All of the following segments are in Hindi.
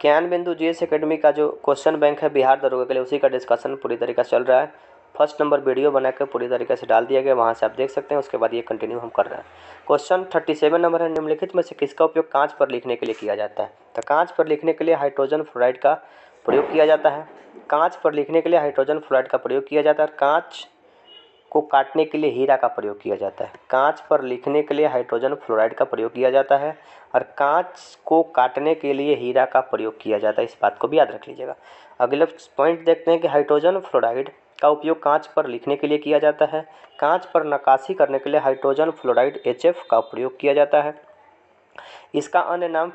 ज्ञान बिंदु जीएस एकेडमी का जो क्वेश्चन बैंक है बिहार दरोगा के लिए, उसी का डिस्कशन पूरी तरीके से चल रहा है। फर्स्ट नंबर वीडियो बनाकर पूरी तरीके से डाल दिया गया, वहाँ से आप देख सकते हैं। उसके बाद ये कंटिन्यू हम कर रहे हैं। क्वेश्चन 37 नंबर है, निम्नलिखित में से किसका उपयोग कांच पर लिखने के लिए किया जाता है? तो कांच पर लिखने के लिए हाइड्रोजन फ्लोराइड का प्रयोग किया जाता है। कांच पर लिखने के लिए हाइड्रोजन फ्लोराइड का प्रयोग किया जाता है। कांच को काटने के लिए हीरा का प्रयोग किया जाता है। कांच पर लिखने के लिए हाइड्रोजन फ्लोराइड का प्रयोग किया जाता है और कांच को काटने के लिए हीरा का प्रयोग किया जाता है। इस बात को भी याद रख लीजिएगा। अगले पॉइंट देखते हैं कि हाइड्रोजन फ्लोराइड का उपयोग कांच पर लिखने के लिए किया जाता है। कांच पर नक्काशी करने के लिए हाइड्रोजन फ्लोराइड HF का प्रयोग किया जाता है। इसका अन्य नाम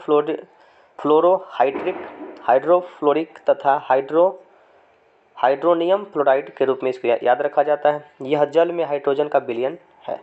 फ्लोरोहाइड्रिक, हाइड्रोफ्लोरिक तथा हाइड्रोनियम फ्लोराइड के रूप में इसको याद रखा जाता है। यह जल में हाइड्रोजन का विलयन है।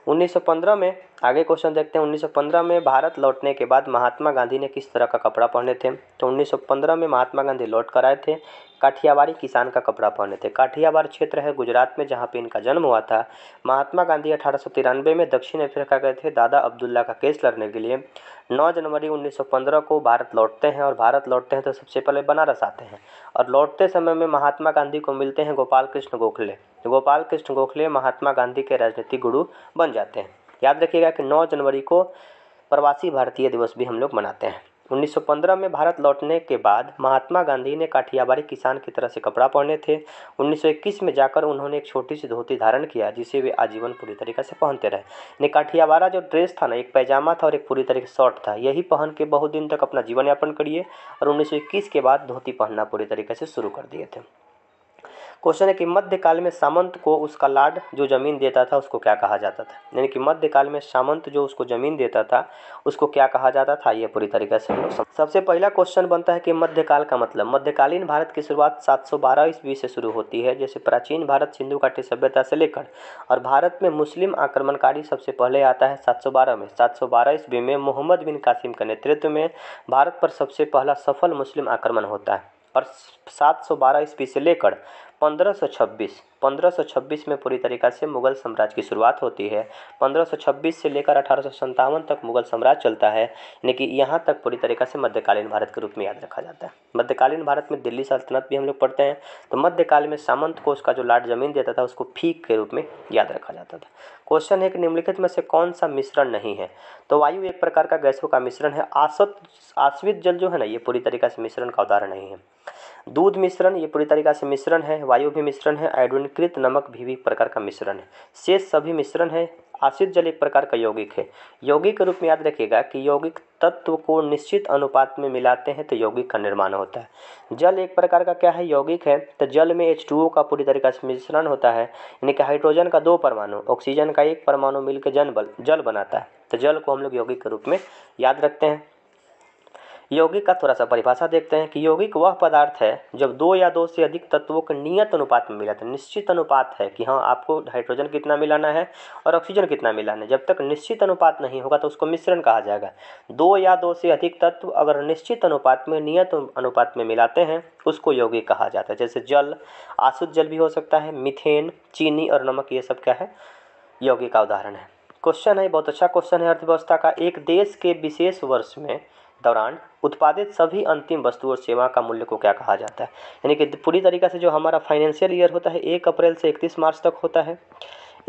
1915 में आगे क्वेश्चन देखते हैं। 1915 में भारत लौटने के बाद महात्मा गांधी ने किस तरह का कपड़ा पहने थे? तो 1915 में महात्मा गांधी लौट कर आए थे, काठियावाड़ी किसान का कपड़ा पहने थे। काठियावाड़ क्षेत्र है गुजरात में, जहाँ पे इनका जन्म हुआ था। महात्मा गांधी 1893 में दक्षिण अफ्रीका गए थे दादा अब्दुल्ला का केस लड़ने के लिए। 9 जनवरी 1915 को भारत लौटते हैं और भारत लौटते हैं तो सबसे पहले बनारस आते हैं और लौटते समय में महात्मा गांधी को मिलते हैं गोपाल कृष्ण गोखले। गोपाल कृष्ण गोखले महात्मा गांधी के राजनीतिक गुरु बन जाते हैं। याद रखिएगा कि 9 जनवरी को प्रवासी भारतीय दिवस भी हम लोग मनाते हैं। 1915 में भारत लौटने के बाद महात्मा गांधी ने काठियावाड़ी किसान की तरह से कपड़ा पहने थे। 1921 में जाकर उन्होंने एक छोटी सी धोती धारण किया, जिसे वे आजीवन पूरी तरीके से पहनते रहे। ने काठियावाड़ा जो ड्रेस था ना, एक पैजामा था और एक पूरी तरीके से शर्ट था। यही पहन के बहुत दिन तक अपना जीवन यापन करिए और 1921 के बाद धोती पहनना पूरी तरीके से शुरू कर दिए थे। क्वेश्चन है कि मध्यकाल में सामंत को उसका लाड जो जमीन देता था उसको क्या कहा जाता था? यानी कि मध्यकाल में सामंत जो उसको जमीन देता था उसको क्या कहा जाता था? ये पूरी तरीके से हम लोग सबसे पहला क्वेश्चन बनता है कि मध्यकाल का मतलब। मध्यकालीन भारत की शुरुआत 712 ईस्वी से शुरू होती है। जैसे प्राचीन भारत सिंधु घाटी सभ्यता से लेकर और भारत में मुस्लिम आक्रमणकारी सबसे पहले आता है 712 में। 712 ईस्वी में मोहम्मद बिन कासिम के नेतृत्व में भारत पर सबसे पहला सफल मुस्लिम आक्रमण होता है और 712 ईस्वी से लेकर 1526 में पूरी तरीक़ा से मुगल साम्राज्य की शुरुआत होती है। 1526 से लेकर 1857 तक मुगल साम्राज्य चलता है, यानी कि यहाँ तक पूरी तरीक़ा से मध्यकालीन भारत के रूप में याद रखा जाता है। मध्यकालीन भारत में दिल्ली सल्तनत भी हम लोग पढ़ते हैं। तो मध्यकाल में सामंत को उसका जो लाट जमीन देता था उसको फीक के रूप में याद रखा जाता था। क्वेश्चन है कि निम्नलिखित में से कौन सा मिश्रण नहीं है? तो वायु एक प्रकार का गैसों का मिश्रण है। आश्वित जल जो है ना, ये पूरी तरीक़ा से मिश्रण का उदाहरण नहीं है। दूध मिश्रण ये पूरी तरीक़ा से मिश्रण है। वायु भी मिश्रण है। आयोडीनकृत नमक भी एक प्रकार का मिश्रण है। शेष सभी मिश्रण है। आश्रित जल एक प्रकार का यौगिक है। यौगिक के रूप में याद रखिएगा कि यौगिक तत्व को निश्चित अनुपात में मिलाते हैं तो यौगिक का निर्माण होता है। जल एक प्रकार का क्या है? यौगिक है। तो जल में H2O का पूरी तरीक़ा से मिश्रण होता है, यानी कि हाइड्रोजन का 2 परमाणु, ऑक्सीजन का 1 परमाणु मिलकर जल बनाता है। तो जल को हम लोग यौगिक के रूप में याद रखते हैं। यौगिक का थोड़ा सा परिभाषा देखते हैं कि यौगिक वह पदार्थ है जब 2 या 2 से अधिक तत्वों के नियत अनुपात में मिलाते हैं। निश्चित अनुपात है कि हाँ, आपको हाइड्रोजन कितना मिलाना है और ऑक्सीजन कितना मिलाना है। जब तक निश्चित अनुपात नहीं होगा तो उसको मिश्रण कहा जाएगा। 2 या 2 से अधिक तत्व अगर निश्चित अनुपात में, नियत अनुपात में मिलाते हैं उसको यौगिक कहा जाता है। जैसे जल, आशुद्ध जल भी हो सकता है, मीथेन, चीनी और नमक, ये सब क्या है? यौगिक का उदाहरण है। क्वेश्चन है, बहुत अच्छा क्वेश्चन है अर्थव्यवस्था का। एक देश के विशेष वर्ष में दौरान उत्पादित सभी अंतिम वस्तु और सेवा का मूल्य को क्या कहा जाता है? यानी कि पूरी तरीक़ा से जो हमारा फाइनेंशियल ईयर होता है 1 अप्रैल से 31 मार्च तक होता है।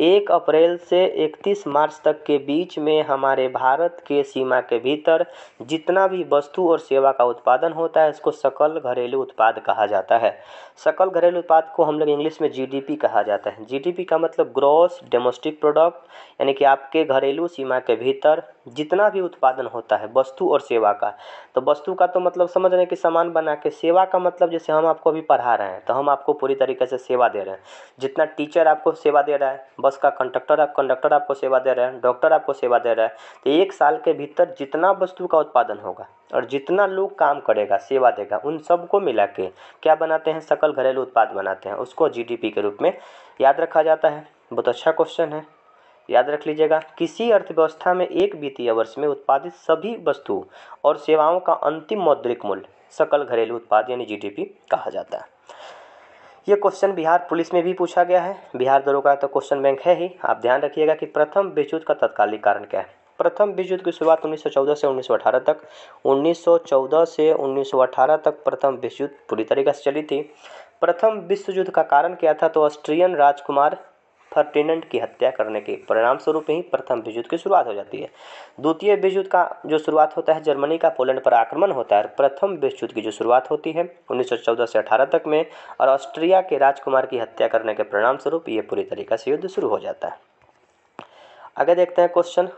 1 अप्रैल से 31 मार्च तक के बीच में हमारे भारत के सीमा के भीतर जितना भी वस्तु और सेवा का उत्पादन होता है इसको सकल घरेलू उत्पाद कहा जाता है। सकल घरेलू उत्पाद को हम लोग इंग्लिश में GDP कहा जाता है। GDP का मतलब ग्रॉस डोमेस्टिक प्रोडक्ट, यानी कि आपके घरेलू सीमा के भीतर जितना भी उत्पादन होता है वस्तु और सेवा का। तो वस्तु का तो मतलब समझ रहे हैं कि सामान बना के, सेवा का मतलब जैसे हम आपको अभी पढ़ा रहे हैं तो हम आपको पूरी तरीके से सेवा दे रहे हैं। जितना टीचर आपको सेवा दे रहा है, बस का कंडक्टर आपको सेवा दे रहा है, डॉक्टर आपको सेवा दे रहा है। तो 1 साल के भीतर जितना वस्तु का उत्पादन होगा और जितना लोग काम करेगा, सेवा देगा, उन सबको मिला के क्या बनाते हैं? सकल घरेलू उत्पाद बनाते हैं। उसको GDP के रूप में याद रखा जाता है। बहुत अच्छा क्वेश्चन है, याद रख लीजिएगा। किसी अर्थव्यवस्था में एक वित्तीय वर्ष में उत्पादित सभी वस्तु और सेवाओं का अंतिम मौद्रिक मूल्य सकल घरेलू उत्पाद यानी GDP कहा जाता है। ये क्वेश्चन बिहार पुलिस में भी पूछा गया है। बिहार दरोगा तो क्वेश्चन बैंक है ही। आप ध्यान रखिएगा कि प्रथम बेचूत का तत्कालिक कारण क्या है? प्रथम विश्व युद्ध की शुरुआत 1914 से 1918 तक, 1914 से 1918 तक प्रथम विश्व युद्ध पूरी तरीके से चली थी। प्रथम विश्व युद्ध का कारण क्या था? तो ऑस्ट्रियन राजकुमार फर्डिनेंड की हत्या करने के परिणाम स्वरूप ही प्रथम विश्व युद्ध की शुरुआत हो जाती है। द्वितीय विश्व युद्ध का जो शुरुआत होता है, जर्मनी का पोलैंड पर आक्रमण होता है। प्रथम विश्व युद्ध की जो शुरुआत होती है 1914 से 18 तक में, और ऑस्ट्रिया के राजकुमार की हत्या करने के परिणाम स्वरूप ये पूरी तरीके से युद्ध शुरू हो जाता है। आगे देखते हैं क्वेश्चन।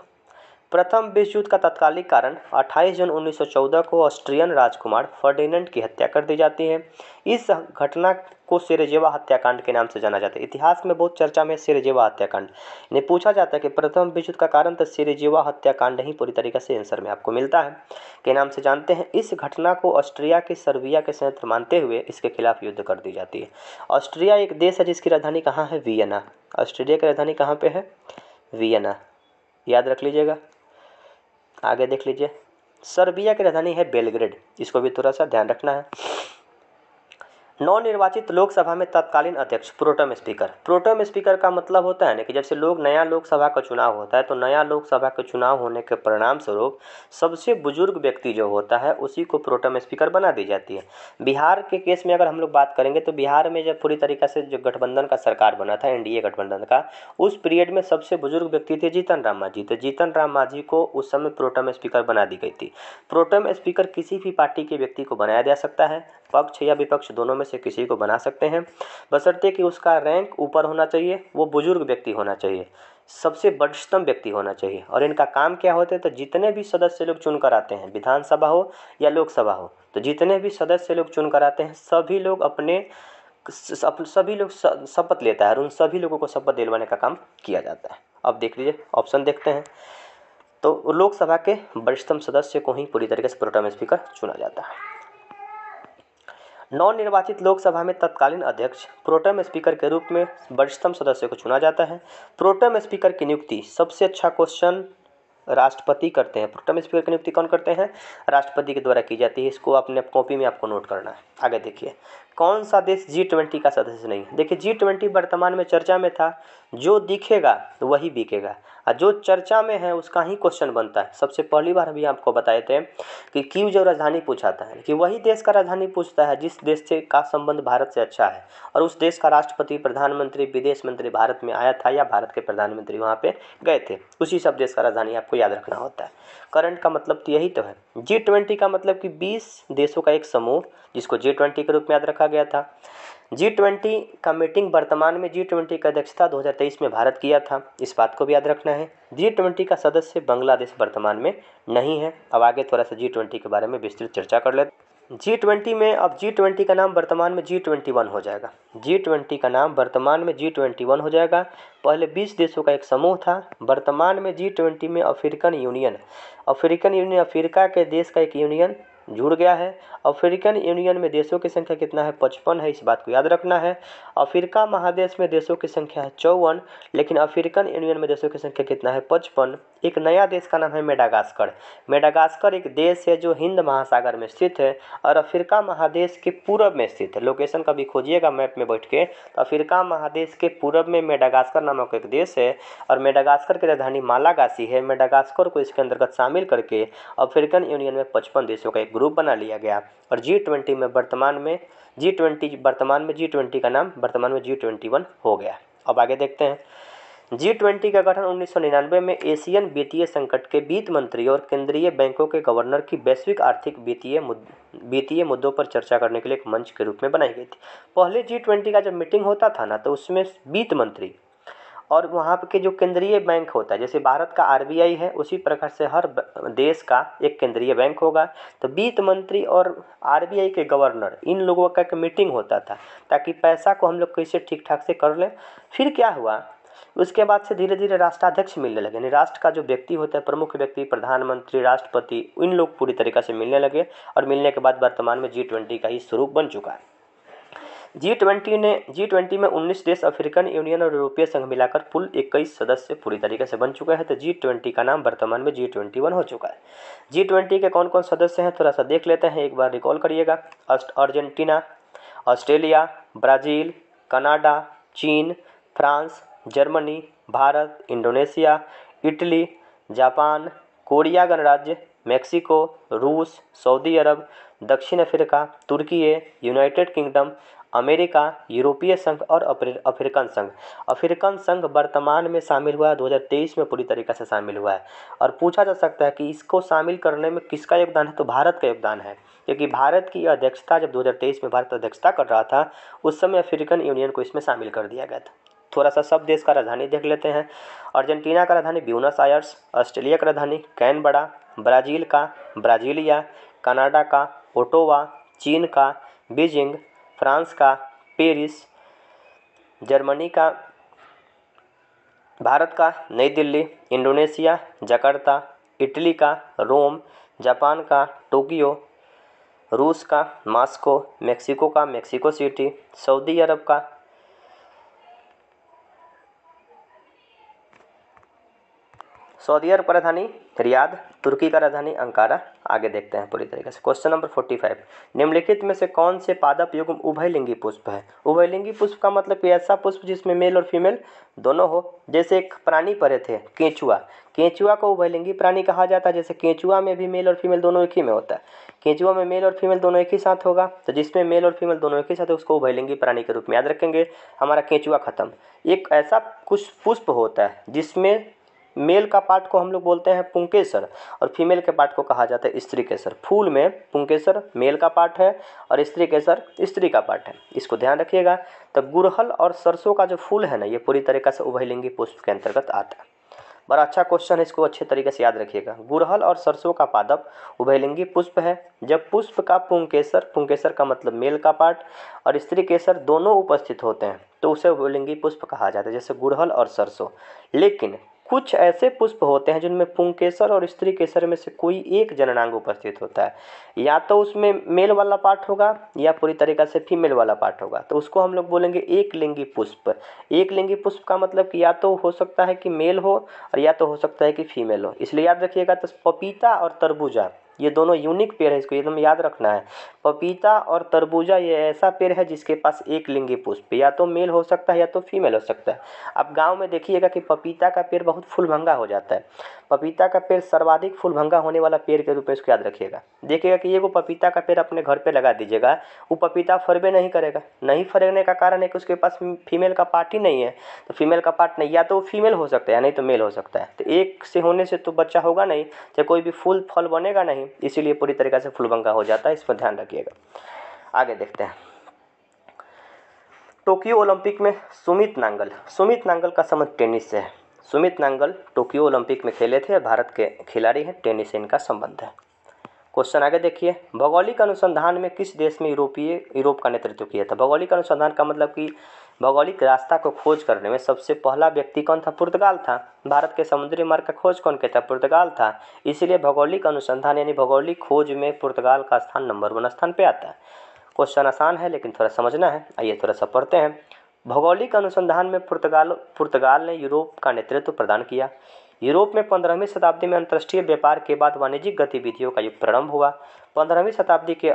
प्रथम विश्व युद्ध का तत्कालिक कारण 28 जून 1914 को ऑस्ट्रियन राजकुमार फर्डिनेंड की हत्या कर दी जाती है। इस घटना को सेरेजेवा हत्याकांड के नाम से जाना जाता है। इतिहास में बहुत चर्चा में सेरेजेवा हत्याकांड ने पूछा जाता है कि प्रथम विश्व युद्ध का कारण तो सेरेजेवा हत्याकांड ही पूरी तरीके से आंसर में आपको मिलता है के नाम से जानते हैं। इस घटना को ऑस्ट्रिया के सर्बिया के संयंत्र मानते हुए इसके खिलाफ युद्ध कर दी जाती है। ऑस्ट्रिया एक देश है जिसकी राजधानी कहाँ है? वियना। ऑस्ट्रेलिया की राजधानी कहाँ पे है? वियना, याद रख लीजिएगा। आगे देख लीजिए, सर्बिया की राजधानी है बेलग्रेड, इसको भी थोड़ा सा ध्यान रखना है। नवनिर्वाचित लोकसभा में तत्कालीन अध्यक्ष प्रोटेम स्पीकर। प्रोटेम स्पीकर का मतलब होता है ना कि जब से नया लोकसभा का चुनाव होता है तो नया लोकसभा का चुनाव होने के परिणाम स्वरूप सबसे बुजुर्ग व्यक्ति जो होता है उसी को प्रोटेम स्पीकर बना दी जाती है। बिहार के केस में अगर हम लोग बात करेंगे तो बिहार में जब पूरी तरीके से जो गठबंधन का सरकार बना था, एनडीए गठबंधन का, उस पीरियड में सबसे बुजुर्ग व्यक्ति थे जीतन राम मांझी। तो जीतन राम मांझी को उस समय प्रोटेम स्पीकर बना दी गई थी। प्रोटेम स्पीकर किसी भी पार्टी के व्यक्ति को बनाया जा सकता है, पक्ष या विपक्ष दोनों में से किसी को बना सकते हैं, बशर्ते कि उसका रैंक ऊपर होना चाहिए, वो बुजुर्ग व्यक्ति होना चाहिए, सबसे वरिष्ठतम व्यक्ति होना चाहिए। और इनका काम क्या होता है? तो जितने भी सदस्य लोग चुनकर आते हैं, विधानसभा हो या लोकसभा हो, तो जितने भी सदस्य लोग चुनकर आते हैं सभी लोग शपथ लेता है और उन सभी लोगों को शपथ दिलवाने का काम किया जाता है। अब देख लीजिए, ऑप्शन देखते हैं। तो लोकसभा के वरिष्ठतम सदस्य को ही पूरी तरीके से प्रोटेम स्पीकर चुना जाता है। नवनिर्वाचित लोकसभा में तत्कालीन अध्यक्ष प्रोटेम स्पीकर के रूप में वरिष्ठतम सदस्य को चुना जाता है। प्रोटेम स्पीकर की नियुक्ति, सबसे अच्छा क्वेश्चन, राष्ट्रपति करते हैं। प्रोटेम स्पीकर की नियुक्ति कौन करते हैं? राष्ट्रपति के द्वारा की जाती है। इसको अपने कॉपी में आपको नोट करना है। आगे देखिए, कौन सा देश G20 का सदस्य नहीं? देखिए, G20 वर्तमान में चर्चा में था, जो दिखेगा वही बिकेगा, और जो चर्चा में है उसका ही क्वेश्चन बनता है। सबसे पहली बार अभी आपको बताए थे कि क्यों जो राजधानी पूछा था कि वही देश का राजधानी पूछता है जिस देश से का संबंध भारत से अच्छा है, और उस देश का राष्ट्रपति, प्रधानमंत्री, विदेश मंत्री भारत में आया था या भारत के प्रधानमंत्री वहाँ पे गए थे, उसी सब देश का राजधानी आपको याद रखना होता है। करंट का मतलब तो यही तो है। G20 का मतलब कि 20 देशों का एक समूह, जिसको G20 के रूप में याद रखा गया था। G20 का मीटिंग वर्तमान में G20 का अध्यक्षता 2023 में भारत किया था, इस बात को भी याद रखना है। G20 का सदस्य बांग्लादेश वर्तमान में नहीं है। अब आगे थोड़ा सा G20 के बारे में विस्तृत चर्चा कर लेते हैं। G20 में अब G20 का नाम वर्तमान में G21 हो जाएगा। G20 का नाम वर्तमान में G21 हो जाएगा। पहले 20 देशों का एक समूह था, वर्तमान में G20 में अफ्रीकन यूनियन अफ्रीका के देश का एक यूनियन जुड़ गया है। अफ्रीकन यूनियन में देशों की संख्या कितना है? 55 है, इस बात को याद रखना है। अफ्रीका महादेश में देशों की संख्या है 54, लेकिन अफ्रीकन यूनियन में देशों की संख्या कितना है? 55। एक नया देश का नाम है मेडागास्कर। मेडागास्कर एक देश है जो हिंद महासागर में स्थित है और अफ्रीका महादेश के पूरब में स्थित है। लोकेशन कभी खोजिएगा मैप में बैठ के, तो अफ्रीका महादेश के पूरब में मेडागास्कर नामक एक देश है और मेडागास्कर की राजधानी मालागासी है। मेडागास्कर को इसके अंतर्गत शामिल करके अफ्रीकन यूनियन में 55 देशों का एक ग्रुप बना लिया गया और G20 में वर्तमान में G20 का नाम वर्तमान में G21 हो गया। अब आगे देखते हैं। G20 का गठन 1999 में एशियन वित्तीय संकट के वित्त मंत्री और केंद्रीय बैंकों के गवर्नर की वैश्विक आर्थिक वित्तीय मुद्दों पर चर्चा करने के लिए एक मंच के रूप में बनाई गई थी। पहले G20 का जब मीटिंग होता था ना, तो उसमें वित्त मंत्री और वहाँ के जो केंद्रीय बैंक होता है, जैसे भारत का RBI है, उसी प्रकार से हर देश का एक केंद्रीय बैंक होगा। तो वित्त मंत्री और RBI के गवर्नर, इन लोगों का एक मीटिंग होता था ताकि पैसा को हम लोग कैसे ठीक ठाक से कर लें। फिर क्या हुआ, उसके बाद से धीरे धीरे राष्ट्राध्यक्ष मिलने लगे, यानी राष्ट्र का जो व्यक्ति होता है, प्रमुख व्यक्ति, प्रधानमंत्री, राष्ट्रपति, इन लोग पूरी तरीके से मिलने लगे और मिलने के बाद वर्तमान में G20 का ही स्वरूप बन चुका है। G20 में 19 देश, अफ्रीकन यूनियन और यूरोपीय संघ मिलाकर कुल 21 सदस्य पूरी तरीके से बन चुके हैं। तो G20 का नाम वर्तमान में G21 हो चुका है। G20 के कौन कौन सदस्य हैं थोड़ा सा देख लेते हैं, एक बार रिकॉल करिएगा। अर्जेंटीना, ऑस्ट्रेलिया, ब्राज़ील, कनाडा, चीन, France, Germany, Bharat, Indonesia, Italy, Japan, Korea गणराज्य, मेक्सिको, रूस, सऊदी अरब, दक्षिण अफ्रीका, तुर्की, यूनाइटेड किंगडम, अमेरिका, यूरोपीय संघ और अफ्रीकन संघ। अफ्रीकन संघ वर्तमान में शामिल हुआ है, 2023 में पूरी तरीके से शामिल हुआ है। और पूछा जा सकता है कि इसको शामिल करने में किसका योगदान है, तो भारत का योगदान है, क्योंकि भारत की अध्यक्षता जब 2023 में भारत अध्यक्षता कर रहा था उस समय अफ्रीकन यूनियन को इसमें शामिल कर दिया गया था। थोड़ा सा सब देश का राजधानी देख लेते हैं। अर्जेंटीना का राजधानी ब्यूनस आयर्स, ऑस्ट्रेलिया का राजधानी कैनबरा, ब्राज़ील का ब्राज़ीलिया, कनाडा का ओटावा, चीन का बीजिंग, फ्रांस का पेरिस, जर्मनी का, भारत का नई दिल्ली, इंडोनेशिया जकार्ता, इटली का रोम, जापान का टोक्यो, रूस का मॉस्को, मेक्सिको का मेक्सिको सिटी, सऊदी अरब का राजधानी रियाद, तुर्की का राजधानी अंकारा। आगे देखते हैं पूरी तरीके से। क्वेश्चन नंबर 45, निम्नलिखित में से कौन से पादप युग्म उभयलिंगी पुष्प है। उभयलिंगी पुष्प का मतलब कि ऐसा पुष्प जिसमें मेल और फीमेल दोनों हो। जैसे एक प्राणी पढ़े थे केंचुआ, केंचुआ को उभयलिंगी प्राणी कहा जाता है। जैसे केंचुआ में भी मेल और फीमेल दोनों एक ही में होता है, केंचुआ में मेल और फीमेल दोनों एक ही साथ होगा, तो जिसमें मेल और फीमेल दोनों एक ही साथ है उसको उभयलिंगी प्राणी के रूप में याद रखेंगे। हमारा केंचुआ खत्म। एक ऐसा कुछ पुष्प होता है जिसमें मेल का पार्ट को हम लोग बोलते हैं पुंकेसर और फीमेल के पार्ट को कहा जाता है स्त्री केसर। फूल में पुंकेसर मेल का पार्ट है और स्त्री केसर स्त्री का पार्ट है, इसको ध्यान रखिएगा। तो गुड़हल और सरसों का जो फूल है ना, ये पूरी तरीके से उभयलिंगी पुष्प के अंतर्गत आता है। बड़ा अच्छा क्वेश्चन है, इसको अच्छे तरीके से याद रखिएगा। गुड़हल और सरसों का पादप उभयलिंगी पुष्प है। जब पुष्प का पुंकेसर, पुंकेसर का मतलब मेल का पार्ट, और स्त्री केसर दोनों उपस्थित होते हैं तो उसे उभयलिंगी पुष्प कहा जाता है, जैसे गुड़हल और सरसों। लेकिन कुछ ऐसे पुष्प होते हैं जिनमें पुंकेसर और स्त्री केसर में से कोई एक जननांग उपस्थित होता है, या तो उसमें मेल वाला पार्ट होगा या पूरी तरीके से फीमेल वाला पार्ट होगा, तो उसको हम लोग बोलेंगे एक लिंगी पुष्प। एक लिंगी पुष्प का मतलब कि या तो हो सकता है कि मेल हो और या तो हो सकता है कि फीमेल हो, इसलिए याद रखिएगा। तो पपीता और तरबूजा ये दोनों यूनिक पेड़ है, इसको एकदम याद रखना है। पपीता और तरबूजा ये ऐसा पेड़ है जिसके पास एक लिंगी पुष्प, या तो मेल हो सकता है या तो फीमेल हो सकता है। अब गांव में देखिएगा कि पपीता का पेड़ बहुत फूलभंगा हो जाता है। पपीता का पेड़ सर्वाधिक फूलभंगा होने वाला पेड़ के रूप में इसको याद रखिएगा। देखिएगा कि ये वो पपीता का पेड़ अपने घर पे लगा दीजिएगा, वो पपीता फरबे नहीं करेगा। नहीं फरने का कारण है कि उसके पास फीमेल का पार्ट ही नहीं है, तो फीमेल का पार्ट नहीं, या तो फीमेल हो सकता है या नहीं तो मेल हो सकता है। तो एक से होने से तो बच्चा होगा नहीं, तो कोई भी फूल फल बनेगा नहीं, इसीलिए पूरी तरीके से फूलभंगा हो जाता है, इस पर ध्यान रखिएगा। आगे देखते हैं। टोक्यो ओलंपिक में सुमित नांगल का संबंध टेनिस से है। सुमित नांगल टोक्यो ओलंपिक में खेले थे, भारत के खिलाड़ी हैं, टेनिस से इनका संबंध है। क्वेश्चन आगे देखिए। भौगोलिक अनुसंधान में किस देश में यूरोप का नेतृत्व किया था। भौगोलिक अनुसंधान का मतलब कि भौगोलिक रास्ता को खोज करने में सबसे पहला व्यक्ति कौन था, पुर्तगाल था। भारत के समुद्री मार्ग का खोज कौन किया था, पुर्तगाल था। इसीलिए भौगोलिक अनुसंधान यानी भौगोलिक खोज में पुर्तगाल का स्थान नंबर 1 स्थान पे आता है। क्वेश्चन आसान है लेकिन थोड़ा समझना है, आइए थोड़ा सा पढ़ते हैं। भौगोलिक अनुसंधान में पुर्तगाल ने यूरोप का नेतृत्व प्रदान किया। यूरोप में 15वीं शताब्दी में अंतर्राष्ट्रीय व्यापार के बाद वाणिज्यिक गतिविधियों का युग प्रारंभ हुआ। 15वीं शताब्दी के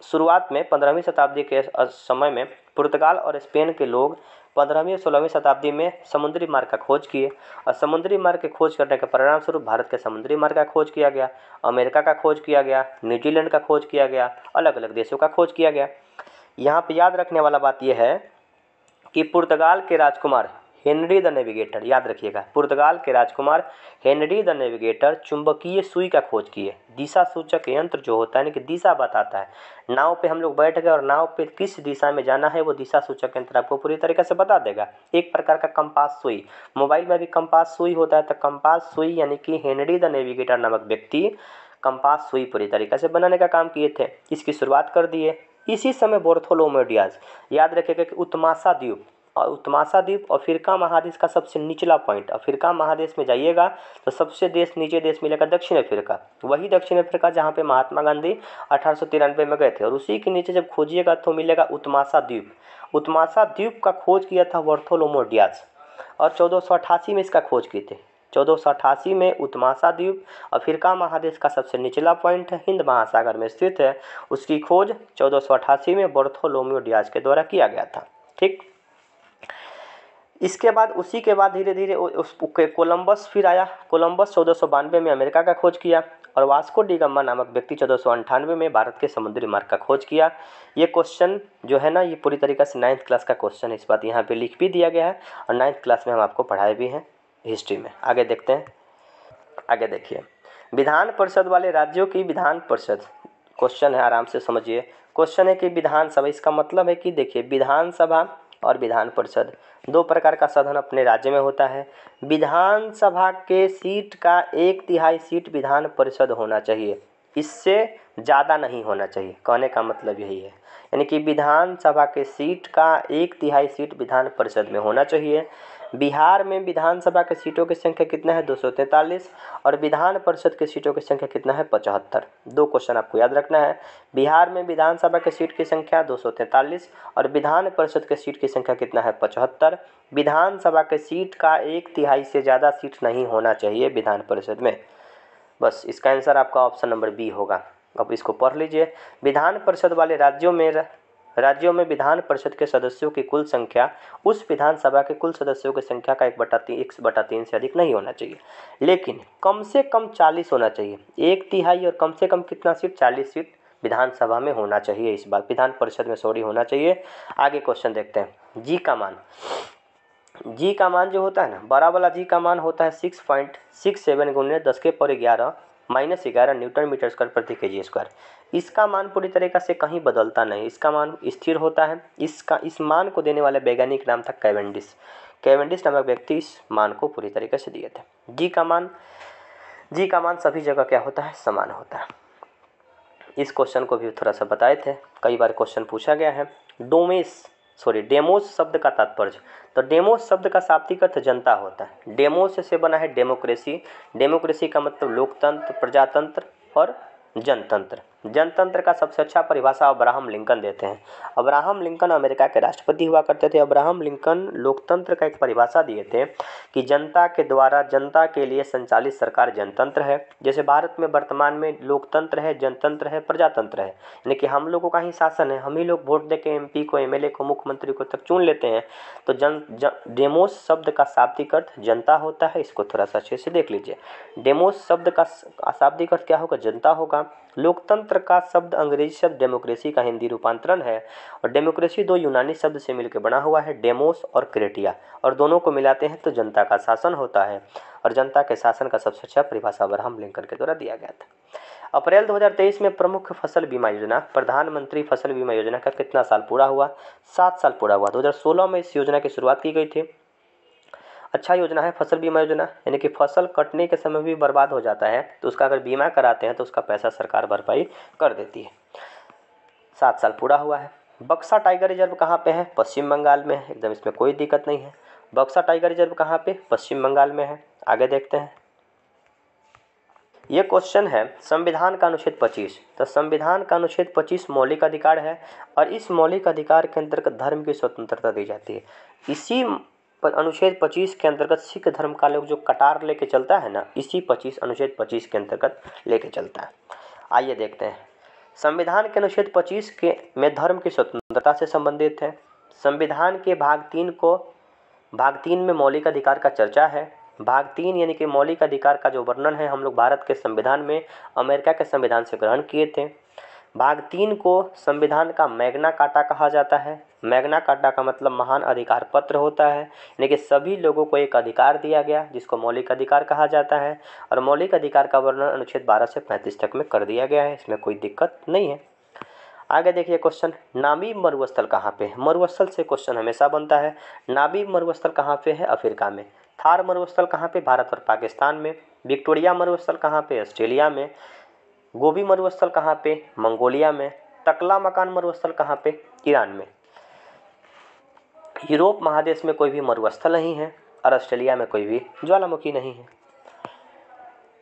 शुरुआत में 15वीं शताब्दी के समय में पुर्तगाल और स्पेन के लोग 15वीं और 16वीं शताब्दी में समुद्री मार्ग का खोज किए, और समुद्री मार्ग के खोज करने के परिणाम स्वरूप भारत के समुद्री मार्ग का खोज किया गया, अमेरिका का खोज किया गया, न्यूजीलैंड का खोज किया गया, अलग अलग देशों का खोज किया गया। यहाँ पे याद रखने वाला बात यह है कि पुर्तगाल के राजकुमार हेनरी द नेविगेटर, याद रखिएगा, पुर्तगाल के राजकुमार हेनरी द नेविगेटर चुंबकीय सुई का खोज किए। दिशा सूचक यंत्र जो होता है ना कि दिशा बताता है, नाव पे हम लोग बैठ गए और नाव पे किस दिशा में जाना है वो दिशा सूचक यंत्र आपको पूरी तरीके से बता देगा। एक प्रकार का कंपास सुई, मोबाइल में भी कंपास सुई होता है, तो कंपास सुई यानी कि हेनरी द नेविगेटर नामक व्यक्ति कंपास सुई पूरी तरीके से बनाने का काम किए थे, इसकी शुरुआत कर दिए। इसी समय बार्थोलोमेव डियाज, याद रखिएगा कि उत्मासा द्वीप, और उत्मासा द्वीप अफ्रीका महादेश का सबसे निचला पॉइंट, अफ्रीका महादेश में जाइएगा तो सबसे नीचे देश मिलेगा दक्षिण अफ्रीका, वही दक्षिण अफ्रीका जहाँ पे महात्मा गांधी 1893 में गए थे, और उसी के नीचे जब खोजिएगा तो मिलेगा उत्मासा द्वीप। उत्मासा द्वीप का खोज किया था बार्थोलोमेव डियाज, और 1488 में इसका खोज किए थे। 1488 में उत्मासा द्वीप अफ्रीका महादेश का सबसे निचला पॉइंट है, हिंद महासागर में स्थित है, उसकी खोज 1488 में बार्थोलोमेव डियाज के द्वारा किया गया था। ठीक, इसके बाद उसी के बाद धीरे धीरे उस कोलंबस फिर आया। कोलंबस 1492 में अमेरिका का खोज किया और वास्को डी गामा नामक व्यक्ति 1498 में भारत के समुद्री मार्ग का खोज किया। ये क्वेश्चन जो है ना, ये पूरी तरीके से 9th क्लास का क्वेश्चन है। इस बात यहाँ पे लिख भी दिया गया है और 9th क्लास में हम आपको पढ़ाए भी हैं हिस्ट्री में। आगे देखते हैं। आगे देखिए, विधान परिषद वाले राज्यों की विधान परिषद, क्वेश्चन है, आराम से समझिए। क्वेश्चन है कि विधानसभा, इसका मतलब है कि देखिए विधानसभा और विधान परिषद दो प्रकार का सदन अपने राज्य में होता है। विधानसभा के सीट का 1/3 सीट विधान परिषद होना चाहिए, इससे ज़्यादा नहीं होना चाहिए। कहने का मतलब यही है, यानी कि विधानसभा के सीट का 1/3 सीट विधान परिषद में होना चाहिए। बिहार में विधानसभा के सीटों की संख्या कितना है? 243 और विधान परिषद के सीटों की संख्या कितना है? 75। दो क्वेश्चन आपको याद रखना है। बिहार में विधानसभा के सीट की संख्या 243 और विधान परिषद के सीट की संख्या कितना है? 75। विधानसभा के सीट का 1/3 से ज़्यादा सीट नहीं होना चाहिए विधान परिषद में। बस इसका आंसर आपका ऑप्शन नंबर बी होगा। अब इसको पढ़ लीजिए। विधान परिषद वाले राज्यों में विधान परिषद के सदस्यों की कुल संख्या उस विधानसभा के कुल सदस्यों की संख्या का 1/3 से अधिक नहीं होना चाहिए, लेकिन कम से कम 40 होना चाहिए। 1/3 और कम से कम कितना सीट? 40 सीट विधानसभा में होना चाहिए, इस बार विधान परिषद में सॉरी होना चाहिए। आगे क्वेश्चन देखते हैं। जी का मान, जी का मान जो होता है ना, बड़ा वाला जी का मान होता है 6.67 × 10⁻11 -11 न्यूटन मीटर स्क्वायर प्रति केजी स्क्वायर। इसका मान पूरी तरीके से कहीं बदलता नहीं, इसका मान स्थिर होता है। इस मान को देने वाले वैज्ञानिक नाम था कैवेंडिश। कैवेंडिश नामक व्यक्ति इस मान को पूरी तरीके से दिए थे। जी का मान सभी जगह क्या होता है? समान होता है। इस क्वेश्चन को भी थोड़ा सा बताए थे, कई बार क्वेश्चन पूछा गया है। डेमोस शब्द का तात्पर्य, तो डेमोस शब्द का शाब्दिक अर्थ जनता होता है। डेमोस से बना है डेमोक्रेसी। डेमोक्रेसी का मतलब लोकतंत्र, प्रजातंत्र और जनतंत्र। जनतंत्र का सबसे अच्छा परिभाषा अब्राहम लिंकन देते हैं। अब्राहम लिंकन अमेरिका के राष्ट्रपति हुआ करते थे। अब्राहम लिंकन लोकतंत्र का एक परिभाषा दिए थे कि जनता के द्वारा जनता के लिए संचालित सरकार जनतंत्र है। जैसे भारत में वर्तमान में लोकतंत्र है, जनतंत्र है, प्रजातंत्र है, यानी कि हम लोगों का ही शासन है, हम ही लोग वोट दे के MP को, MLA को, मुख्यमंत्री को तक चुन लेते हैं। तो डेमोस शब्द का शाब्दिक अर्थ जनता होता है। इसको थोड़ा सा अच्छे से देख लीजिए। डेमोस शब्द का शाब्दिक अर्थ क्या होगा? जनता होगा। लोकतंत्र का शब्द अंग्रेजी शब्द डेमोक्रेसी का हिंदी रूपांतरण है और डेमोक्रेसी दो यूनानी शब्द से मिलकर बना हुआ है, डेमोस और क्रेटिया, और दोनों को मिलाते हैं तो जनता का शासन होता है। और जनता के शासन का सबसे अच्छा परिभाषा अब्राहम लिंकन के द्वारा दिया गया था। अप्रैल 2023 में प्रमुख फसल बीमा योजना, प्रधानमंत्री फसल बीमा योजना का कितना साल पूरा हुआ? 7 साल पूरा हुआ। 2016 में इस योजना की शुरुआत की गई थी। अच्छा योजना है फसल बीमा योजना, यानी कि फसल कटने के समय भी बर्बाद हो जाता है तो उसका अगर बीमा कराते हैं तो उसका पैसा सरकार भरपाई कर देती है। 7 साल पूरा हुआ है। बक्सा टाइगर रिजर्व कहाँ पे है? पश्चिम बंगाल में है, एकदम इसमें कोई दिक्कत नहीं है। बक्सा टाइगर रिजर्व कहाँ पे? पश्चिम बंगाल में है। आगे देखते हैं। ये क्वेश्चन है संविधान का अनुच्छेद 25। तो संविधान का अनुच्छेद 25 मौलिक अधिकार है और इस मौलिक अधिकार के अंतर्गत धर्म की स्वतंत्रता दी जाती है। इसी अनुच्छेद 25 के अंतर्गत सिख धर्म का लोग जो कटार लेके चलता है ना, इसी अनुच्छेद 25 के अंतर्गत लेके चलता है। आइए देखते हैं। संविधान के अनुच्छेद 25 के में धर्म की स्वतंत्रता से संबंधित है। संविधान के भाग 3 में मौलिक अधिकार का चर्चा है। भाग 3 यानी कि मौलिक अधिकार का जो वर्णन है हम लोग भारत के संविधान में अमेरिका के संविधान से ग्रहण किए थे। भाग 3 को संविधान का मैग्ना कार्टा कहा जाता है। मैग्ना कार्टा का मतलब महान अधिकार पत्र होता है, यानी कि सभी लोगों को एक अधिकार दिया गया जिसको मौलिक अधिकार कहा जाता है। और मौलिक अधिकार का वर्णन अनुच्छेद 12 से 35 तक में कर दिया गया है, इसमें कोई दिक्कत नहीं है। आगे देखिए क्वेश्चन, नामीब मरुस्थल कहाँ पे है? मरुस्थल से क्वेश्चन हमेशा बनता है। नामीब मरुस्थल कहाँ पे है? अफ्रीका में। थार मरुस्थल कहाँ पे? भारत और पाकिस्तान में। विक्टोरिया मरुस्थल कहाँ पे? ऑस्ट्रेलिया में। गोबी मरुस्थल कहाँ पे? मंगोलिया में। तकला मकान मरुस्थल कहाँ पे? ईरान में। यूरोप महादेश में कोई भी मरुस्थल नहीं है और ऑस्ट्रेलिया में कोई भी ज्वालामुखी नहीं है।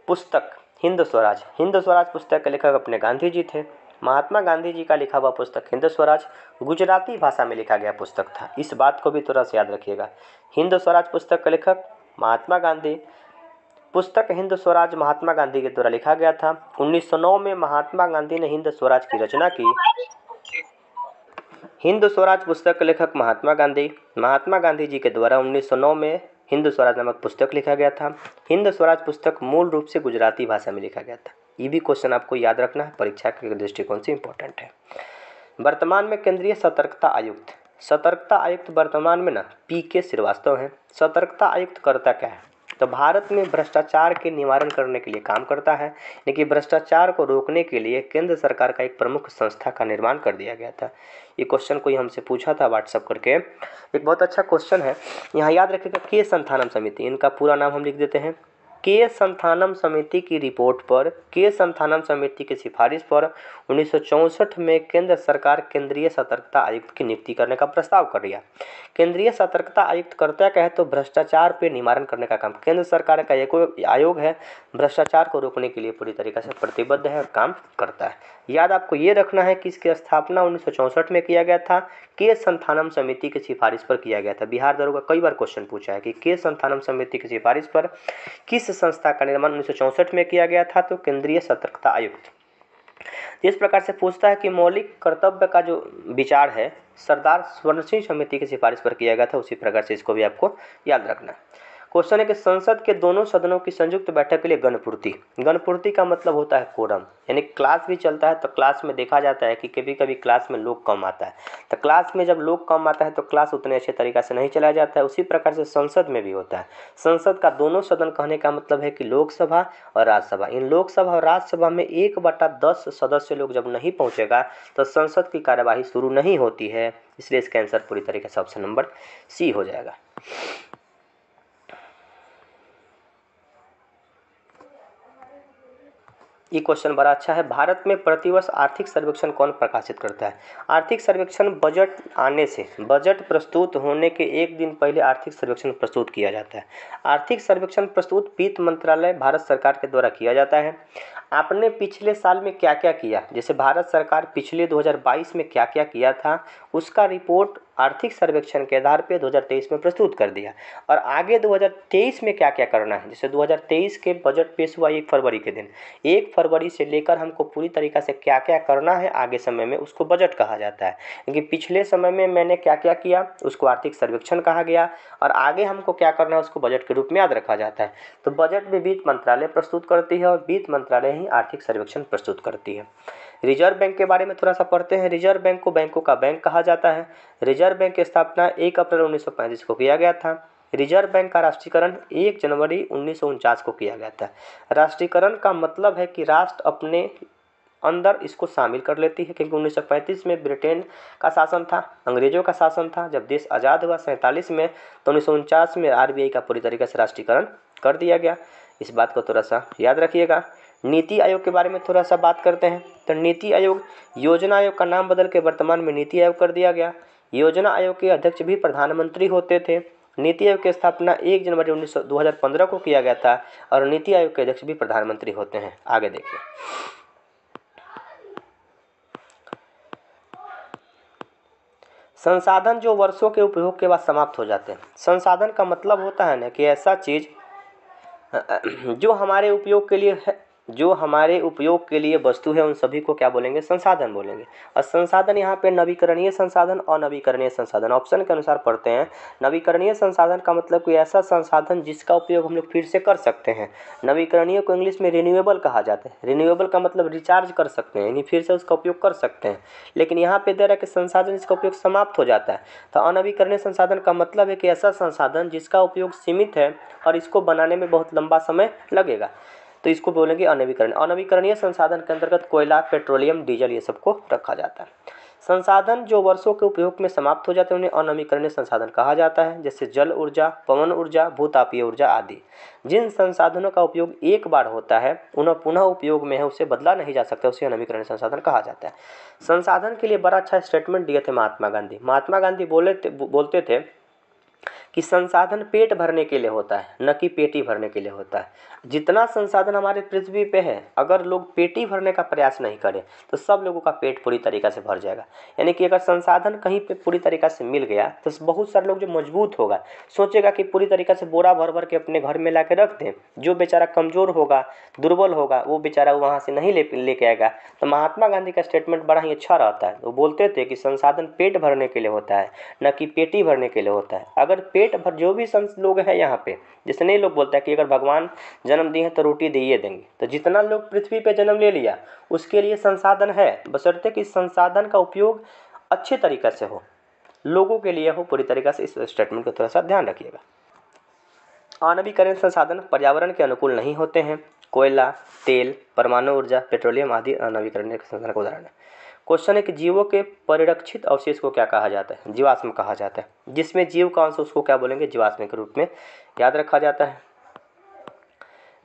पुस्तक हिंद स्वराज। हिंद स्वराज पुस्तक के लेखक अपने गांधी जी थे। महात्मा गांधी जी का लिखा हुआ पुस्तक हिंद स्वराज गुजराती भाषा में लिखा गया पुस्तक था। इस बात को भी थोड़ा सा याद रखिएगा। हिंद स्वराज पुस्तक के लेखक महात्मा गांधी। पुस्तक हिंद स्वराज महात्मा गांधी के द्वारा लिखा गया था। 1909 में महात्मा गांधी ने हिंद स्वराज की रचना की। हिंद स्वराज पुस्तक के लेखक महात्मा गांधी। महात्मा गांधी जी के द्वारा 1909 में हिंद स्वराज नामक पुस्तक लिखा गया था। हिंद स्वराज पुस्तक मूल रूप से गुजराती भाषा में लिखा गया था। ये भी क्वेश्चन आपको याद रखना है, परीक्षा के दृष्टिकोण से इंपॉर्टेंट है। वर्तमान में केंद्रीय सतर्कता आयुक्त, सतर्कता आयुक्त वर्तमान में ना PK श्रीवास्तव हैं। सतर्कता आयुक्त करता क्या है? तो भारत में भ्रष्टाचार के निवारण करने के लिए काम करता है, लेकिन भ्रष्टाचार को रोकने के लिए केंद्र सरकार का एक प्रमुख संस्था का निर्माण कर दिया गया था। ये क्वेश्चन कोई हमसे पूछा था व्हाट्सअप करके, एक बहुत अच्छा क्वेश्चन है। यहाँ याद रखिएगा के संथानम समिति, इनका पूरा नाम हम लिख देते हैं। के संथानम समिति की रिपोर्ट पर, के संथानम समिति की सिफारिश पर 1964 में केंद्र सरकार केंद्रीय सतर्कता आयुक्त की नियुक्ति करने का प्रस्ताव कर दिया। केंद्रीय सतर्कता आयुक्त करता क्या है? तो भ्रष्टाचार पे निवारण करने का काम। केंद्र सरकार का एक आयोग है, भ्रष्टाचार को रोकने के लिए पूरी तरीके से प्रतिबद्ध है और काम करता है। याद आपको ये रखना है कि इसकी स्थापना 1964 में किया गया था, के संथानम समिति की सिफारिश पर किया गया था। बिहार दरोगा कई बार क्वेश्चन पूछा है कि के संथानम समिति की सिफारिश पर किस संस्था का निर्माण 1964 में किया गया था? तो केंद्रीय सतर्कता आयुक्त। इस प्रकार से पूछता है कि मौलिक कर्तव्य का जो विचार है सरदार स्वर्ण सिंह समिति की सिफारिश पर किया गया था, उसी प्रकार से इसको भी आपको याद रखना है। क्वेश्चन है कि संसद के दोनों सदनों की संयुक्त बैठक के लिए गणपूर्ति, गणपूर्ति का मतलब होता है कोरम, यानी क्लास भी चलता है तो क्लास में देखा जाता है कि कभी कभी क्लास में लोग कम आता है, तो क्लास में जब लोग कम आता है तो क्लास उतने अच्छे तरीक़ा से नहीं चलाया जाता है। उसी प्रकार से संसद में भी होता है। संसद का दोनों सदन कहने का मतलब है कि लोकसभा और राज्यसभा। इन लोकसभा और राज्यसभा में 1/10 सदस्य लोग जब नहीं पहुँचेगा तो संसद की कार्यवाही शुरू नहीं होती है, इसलिए इसका आंसर पूरी तरीके से ऑप्शन नंबर सी हो जाएगा। ये क्वेश्चन बड़ा अच्छा है। भारत में प्रतिवर्ष आर्थिक सर्वेक्षण कौन प्रकाशित करता है? आर्थिक सर्वेक्षण बजट आने से, बजट प्रस्तुत होने के एक दिन पहले आर्थिक सर्वेक्षण प्रस्तुत किया जाता है। आर्थिक सर्वेक्षण प्रस्तुत वित्त मंत्रालय भारत सरकार के द्वारा किया जाता है। आपने पिछले साल में क्या क्या किया, जैसे भारत सरकार पिछले 2022 में क्या क्या किया था, उसका रिपोर्ट आर्थिक सर्वेक्षण के आधार पे 2023 में प्रस्तुत कर दिया। और आगे 2023 में क्या क्या करना है, जैसे 2023 के बजट पेश हुआ 1 फरवरी के दिन, 1 फरवरी से लेकर हमको पूरी तरीक़ा से क्या क्या करना है आगे समय में, उसको बजट कहा जाता है। क्योंकि पिछले समय में मैंने क्या क्या किया उसको आर्थिक सर्वेक्षण कहा गया, और आगे हमको क्या करना है उसको बजट के रूप में याद रखा जाता है। तो बजट भी वित्त मंत्रालय प्रस्तुत करती है और वित्त मंत्रालय ही आर्थिक सर्वेक्षण प्रस्तुत करती है। रिजर्व बैंक के बारे में थोड़ा सा पढ़ते हैं। रिजर्व बैंक को बैंकों का बैंक कहा जाता है। रिजर्व बैंक की स्थापना 1 अप्रैल 1935 को किया गया था। रिजर्व बैंक का राष्ट्रीयकरण 1 जनवरी 1949 को किया गया था। राष्ट्रीयकरण का मतलब है कि राष्ट्र अपने अंदर इसको शामिल कर लेती है, क्योंकि 1935 में ब्रिटेन का शासन था, अंग्रेजों का शासन था। जब देश आज़ाद हुआ 47 में, तो 1949 में RBI का पूरी तरीके से राष्ट्रीयकरण कर दिया गया। इस बात को थोड़ा सा याद रखिएगा। नीति आयोग के बारे में थोड़ा सा बात करते हैं। तो नीति आयोग योजना आयोग का नाम बदल के वर्तमान में नीति आयोग कर दिया गया। योजना आयोग के अध्यक्ष भी प्रधानमंत्री होते थे। नीति आयोग की स्थापना 1 जनवरी 2015 को किया गया था और नीति आयोग के अध्यक्ष भी प्रधानमंत्री होते हैं। आगे देखिए, संसाधन जो वर्षों के उपयोग के बाद समाप्त हो जाते हैं। संसाधन का मतलब होता है ना कि ऐसा चीज़ जो हमारे उपयोग के लिए है, जो हमारे उपयोग के लिए वस्तु है, उन सभी को क्या बोलेंगे? संसाधन बोलेंगे। और संसाधन यहाँ पे नवीकरणीय संसाधन और नवीकरणीय संसाधन ऑप्शन के अनुसार पढ़ते हैं। नवीकरणीय संसाधन का मतलब कोई ऐसा संसाधन जिसका उपयोग हम लोग फिर से कर सकते हैं। नवीकरणीय को इंग्लिश में रिन्यूएबल कहा जाता है। रिन्यूएबल का मतलब रिचार्ज कर सकते हैं, यानी फिर से उसका उपयोग कर सकते हैं। लेकिन यहाँ पे दे रहा है कि संसाधन जिसका उपयोग समाप्त हो जाता है। तो अनवीकरणीय संसाधन का मतलब है कि ऐसा संसाधन जिसका उपयोग सीमित है और इसको बनाने में बहुत लंबा समय लगेगा, तो इसको बोलेंगे अनवीकरणीय। अनवीकरणीय संसाधन के अंतर्गत कोयला, पेट्रोलियम, डीजल ये सबको रखा जाता है। संसाधन जो वर्षों के उपयोग में समाप्त हो जाते हैं उन्हें अनवीकरणीय संसाधन कहा जाता है, जैसे जल ऊर्जा, पवन ऊर्जा, भूतापीय ऊर्जा आदि। जिन संसाधनों का उपयोग एक बार होता है, उन्हें पुनः उपयोग में है, उसे बदला नहीं जा सकता, उसे अनवीकरणीय संसाधन कहा जाता है। संसाधन के लिए बड़ा अच्छा स्टेटमेंट दिए थे महात्मा गांधी। महात्मा गांधी बोलते थे कि संसाधन पेट भरने के लिए होता है, न कि पेटी भरने के लिए होता है। जितना संसाधन हमारे पृथ्वी पे है, अगर लोग पेटी भरने का प्रयास नहीं करें तो सब लोगों का पेट पूरी तरीक़ा से भर जाएगा। यानी कि अगर संसाधन कहीं पे पूरी तरीक़ा से मिल गया तो बहुत सारे लोग जो मजबूत होगा सोचेगा कि पूरी तरीक़ा से बोरा भर भर के अपने घर में ला के रख दें। जो बेचारा कमज़ोर होगा, दुर्बल होगा, वो बेचारा वहाँ से नहीं लेके आएगा। तो महात्मा गांधी का स्टेटमेंट बड़ा ही अच्छा रहता है। वो बोलते थे कि संसाधन पेट भरने के लिए होता है, न कि पेटी भरने के लिए होता है। अगर पेट भर जो भी लोग हैं यहाँ पे, जितने लोग बोलते हैं कि अगर भगवान जन्म दिए हैं तो रोटी दिए देंगे, तो जितना लोग पृथ्वी पे जन्म ले लिया उसके लिए संसाधन है, बशर्ते कि संसाधन का उपयोग अच्छे तरीक़े से हो, लोगों के लिए हो पूरी तरीक़े से। इस स्टेटमेंट को थोड़ा सा ध्यान रखिएगा। आणविकरण संसाधन पर्यावरण के अनुकूल नहीं होते हैं। कोयला, तेल, परमाणु ऊर्जा, पेट्रोलियम आदि अनवीकरणीय संसाधन का उदाहरण है। क्वेश्चन है कि जीवों के परिरक्षित अवशेष को क्या कहा जाता है? जीवाश्म कहा जाता है। जिसमें जीव का अंश उसको क्या बोलेंगे? जीवाश्म के रूप में याद रखा जाता है।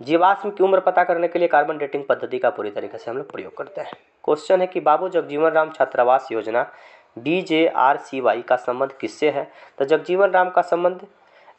जीवाश्म की उम्र पता करने के लिए कार्बन डेटिंग पद्धति का पूरी तरीके से हम लोग प्रयोग करते हैं। क्वेश्चन है कि बाबू जगजीवन राम छात्रावास योजना BJRCY का संबंध किससे है? तो जगजीवन राम का संबंध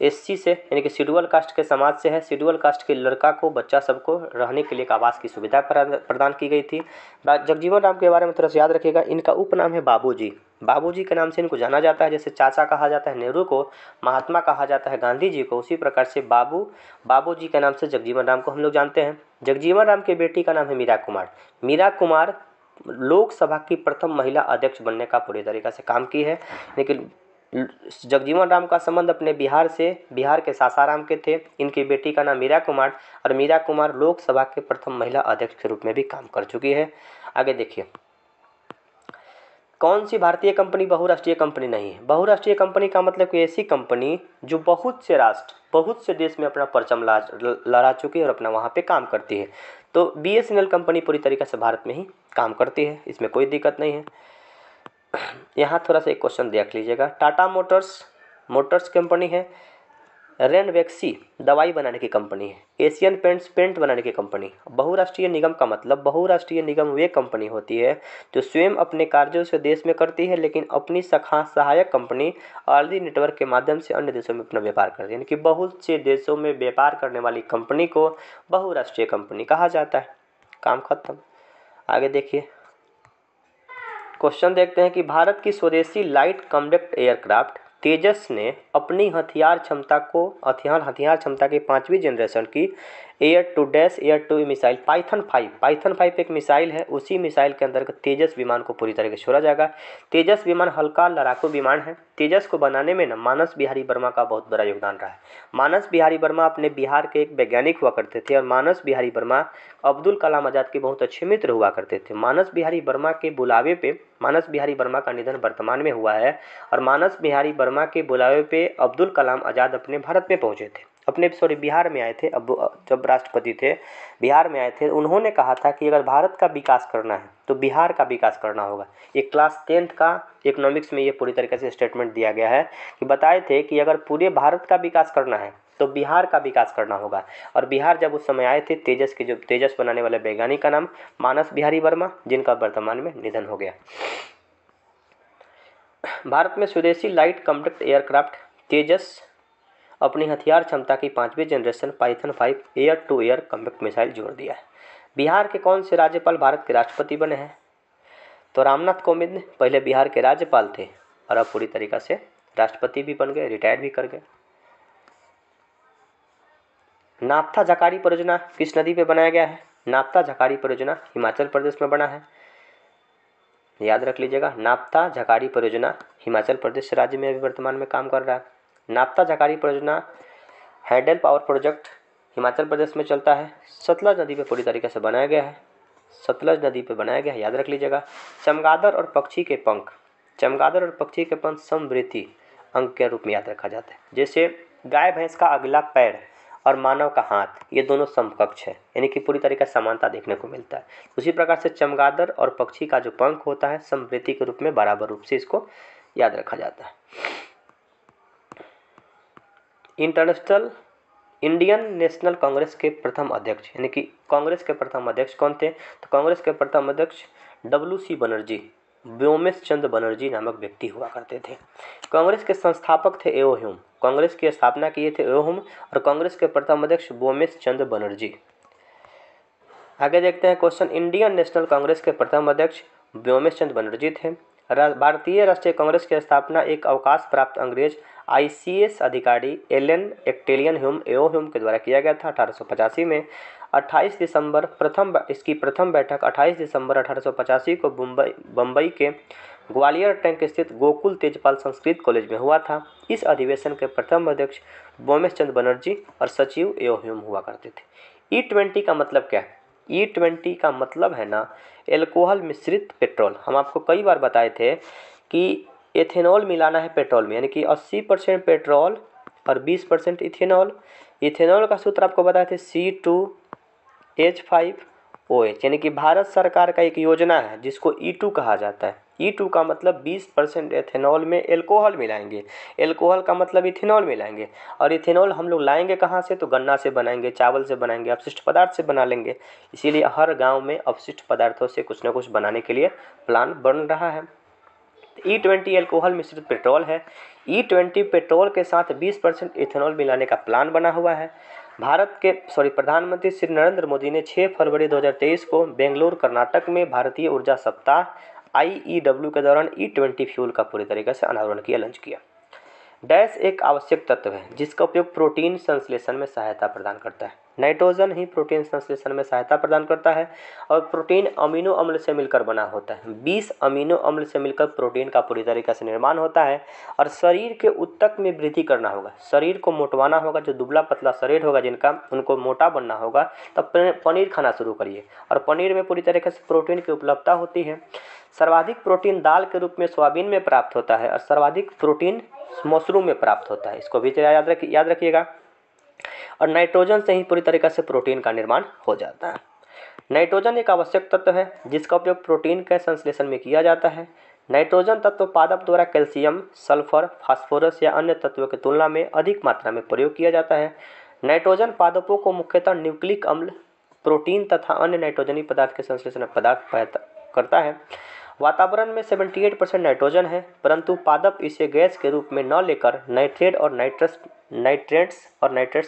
SC से, यानी कि शेड्यूल कास्ट के समाज से है। शेड्यूल कास्ट के लड़का को, बच्चा सबको रहने के लिए एक आवास की सुविधा प्रदान की गई थी। जगजीवन राम के बारे में थोड़ा सा याद रखिएगा। इनका उपनाम है बाबूजी। बाबूजी के नाम से इनको जाना जाता है। जैसे चाचा कहा जाता है नेहरू को, महात्मा कहा जाता है गांधी जी को, उसी प्रकार से बाबूजी के नाम से जगजीवन राम को हम लोग जानते हैं। जगजीवन राम की बेटी का नाम है मीरा कुमार। मीरा कुमार लोकसभा की प्रथम महिला अध्यक्ष बनने का पूरी तरीक़े से काम की है। लेकिन जगजीवन राम का संबंध अपने बिहार से, बिहार के सासाराम के थे। इनकी बेटी का नाम मीरा कुमार, और मीरा कुमार लोकसभा के प्रथम महिला अध्यक्ष के रूप में भी काम कर चुकी है। आगे देखिए, कौन सी भारतीय कंपनी बहुराष्ट्रीय कंपनी नहीं है? बहुराष्ट्रीय कंपनी का मतलब कोई ऐसी कंपनी जो बहुत से राष्ट्र, बहुत से देश में अपना परचम लहरा चुकी है और अपना वहाँ पे काम करती है। तो BSNL कंपनी पूरी तरीके से भारत में ही काम करती है, इसमें कोई दिक्कत नहीं है। यहाँ थोड़ा सा एक क्वेश्चन देख लीजिएगा। टाटा मोटर्स कंपनी है। रेनवेक्सी दवाई बनाने की कंपनी है। एशियन पेंट्स पेंट बनाने की कंपनी। बहुराष्ट्रीय निगम का मतलब, बहुराष्ट्रीय निगम वे कंपनी होती है जो स्वयं अपने कार्यों से देश में करती है, लेकिन अपनी सहायक कंपनी आरडी नेटवर्क के माध्यम से अन्य देशों में अपना व्यापार करती है। यानी कि बहुत से देशों में व्यापार करने वाली कंपनी को बहुराष्ट्रीय कंपनी कहा जाता है। काम खत्म। आगे देखिए, क्वेश्चन देखते हैं कि भारत की स्वदेशी लाइट कॉम्बैक्ट एयरक्राफ्ट तेजस ने अपनी हथियार क्षमता की 5वीं जनरेशन की एयर टू मिसाइल पाइथन 5 एक मिसाइल है। उसी मिसाइल के अंतर्गत तेजस विमान को पूरी तरीके से छोड़ा जाएगा। तेजस विमान हल्का लड़ाकू विमान है। तेजस को बनाने में मानस बिहारी वर्मा का बहुत बड़ा योगदान रहा है। मानस बिहारी वर्मा अपने बिहार के एक वैज्ञानिक हुआ करते थे, और मानस बिहारी वर्मा अब्दुल कलाम आज़ाद के बहुत अच्छे मित्र हुआ करते थे। मानस बिहारी वर्मा के बुलावे पे, मानस बिहारी वर्मा का निधन वर्तमान में हुआ है, और मानस बिहारी वर्मा के बुलावे पे अब्दुल कलाम आज़ाद अपने भारत में पहुँचे थे, बिहार में आए थे। अब जब राष्ट्रपति थे बिहार में आए थे, उन्होंने कहा था कि अगर भारत का विकास करना है तो बिहार का विकास करना होगा। एक क्लास 10th का इकोनॉमिक्स में ये पूरी तरीके से स्टेटमेंट दिया गया है कि बताए थे कि अगर पूरे भारत का विकास करना है तो बिहार का विकास करना होगा। और बिहार जब उस समय आए थे, तेजस बनाने वाले वैज्ञानिक का नाम मानस बिहारी वर्मा, जिनका वर्तमान में निधन हो गया। भारत में स्वदेशी लाइट कॉम्बैक्ट एयरक्राफ्ट तेजस अपनी हथियार क्षमता की 5वीं generation Python 5 air to air combat missile जोड़ दिया है। बिहार के कौन से राज्यपाल भारत के राष्ट्रपति बने हैं? तो रामनाथ कोविंद पहले बिहार के राज्यपाल थे और अब पूरी तरीक़ा से राष्ट्रपति भी बन गए, रिटायर भी कर गए। नाप्था झकाड़ी परियोजना किस नदी पे बनाया गया है? नाप्था झकाड़ी परियोजना हिमाचल प्रदेश में बना है। याद रख लीजिएगा, नाप्था झकाड़ी परियोजना हिमाचल प्रदेश राज्य में अभी वर्तमान में काम कर रहा है। नाप्था झकाड़ी परियोजना hadal power project Himachal Pradesh में चलता है। सतलज नदी पे पूरी तरीके से बनाया गया है। सतलज नदी पे बनाया गया है, याद रख लीजिएगा। चमगादड़ और पक्षी के पंख समवृद्धि अंग के रूप में याद रखा जाता है। जैसे गाय भैंस का अगला पैर और मानव का हाथ, ये दोनों समकक्ष है, यानी कि पूरी तरीके से समानता देखने को मिलता है। उसी प्रकार से चमगादड़ और पक्षी का जो पंख होता है समवृद्धि के रूप में बराबर रूप से इसको याद रखा जाता है। इंडियन नेशनल कांग्रेस के प्रथम अध्यक्ष, यानी कि कांग्रेस के प्रथम अध्यक्ष कौन थे? तो कांग्रेस के प्रथम अध्यक्ष WC बनर्जी व्योमेश चंद्र बनर्जी नामक व्यक्ति हुआ करते थे। कांग्रेस के संस्थापक थे एओ ह्यूम, कांग्रेस की स्थापना किए थे एओ ह्यूम और कांग्रेस के प्रथम अध्यक्ष व्योमेश चंद्र बनर्जी। आगे देखते हैं क्वेश्चन, इंडियन नेशनल कांग्रेस के प्रथम अध्यक्ष व्योमेश चंद्र बनर्जी थे। भारतीय राष्ट्रीय कांग्रेस की स्थापना एक अवकाश प्राप्त अंग्रेज आईसीएस अधिकारी एलन एक्टेलियन ह्यूम एओ ह्यूम के द्वारा किया गया था 1885 में। 28 दिसंबर इसकी प्रथम बैठक 28 दिसंबर 1885 को बम्बई के ग्वालियर टैंक स्थित गोकुल तेजपाल संस्कृत कॉलेज में हुआ था। इस अधिवेशन के प्रथम अध्यक्ष व्योमेश चंद्र बनर्जी और सचिव एओ ह्यूम हुआ करते थे। E20 का मतलब क्या है? E20 का मतलब है ना एल्कोहल मिश्रित पेट्रोल। हम आपको कई बार बताए थे कि एथेनॉल मिलाना है पेट्रोल में, यानी कि 80% पेट्रोल और 20% इथेनॉल। इथेनॉल का सूत्र आपको बताए थे C2H5OH, यानी कि भारत सरकार का एक योजना है जिसको E2 कहा जाता है। E2 का मतलब 20% एथेनॉल में एल्कोहल मिलाएंगे, एल्कोहल का मतलब इथेनॉल मिलाएंगे, और इथेनॉल हम लोग लाएंगे कहाँ से? तो गन्ना से बनाएंगे, चावल से बनाएंगे, अपशिष्ट पदार्थ से बना लेंगे। इसीलिए हर गांव में अपशिष्ट पदार्थों से कुछ न कुछ बनाने के लिए प्लान बन रहा है। E20 एल्कोहल मिश्रित पेट्रोल है। E20 पेट्रोल के साथ 20% इथेनॉल मिलाने का प्लान बना हुआ है। प्रधानमंत्री श्री नरेंद्र मोदी ने 6 फरवरी 2023 को बेंगलुरु कर्नाटक में भारतीय ऊर्जा सप्ताह IEW के दौरान E20 फ्यूल का पूरी तरीके से अनावरण किया, लॉन्च किया। डैश एक आवश्यक तत्व है जिसका उपयोग प्रोटीन संश्लेषण में सहायता प्रदान करता है। नाइट्रोजन ही प्रोटीन संश्लेषण में सहायता प्रदान करता है और प्रोटीन अमीनो अम्ल से मिलकर बना होता है। 20 अमीनो अम्ल से मिलकर प्रोटीन का पूरी तरीके से निर्माण होता है और शरीर के ऊतक में वृद्धि करना होगा, शरीर को मोटवाना होगा। जो दुबला पतला शरीर होगा जिनका, उनको मोटा बनना होगा, तब पनीर खाना शुरू करिए। और पनीर में पूरी तरीके से प्रोटीन की उपलब्धता होती है। सर्वाधिक प्रोटीन दाल के रूप में सोयाबीन में प्राप्त होता है और सर्वाधिक प्रोटीन मशरूम में प्राप्त होता है। इसको भी याद रखिएगा। और नाइट्रोजन से ही पूरी तरीके से प्रोटीन का निर्माण हो जाता है। नाइट्रोजन एक आवश्यक तत्व है जिसका उपयोग प्रोटीन के संश्लेषण में किया जाता है। नाइट्रोजन तत्व पादप द्वारा कैल्शियम, सल्फर, फास्फोरस या अन्य तत्वों की तुलना में अधिक मात्रा में प्रयोग किया जाता है। नाइट्रोजन पादपों को मुख्यतः न्यूक्लिक अम्ल, प्रोटीन तथा अन्य नाइट्रोजनी पदार्थ के संश्लेषण में पदार्थ करता है। वातावरण में 78% नाइट्रोजन है, परंतु पादप इसे गैस के रूप में न लेकर नाइट्रेट और नाइट्रेट्स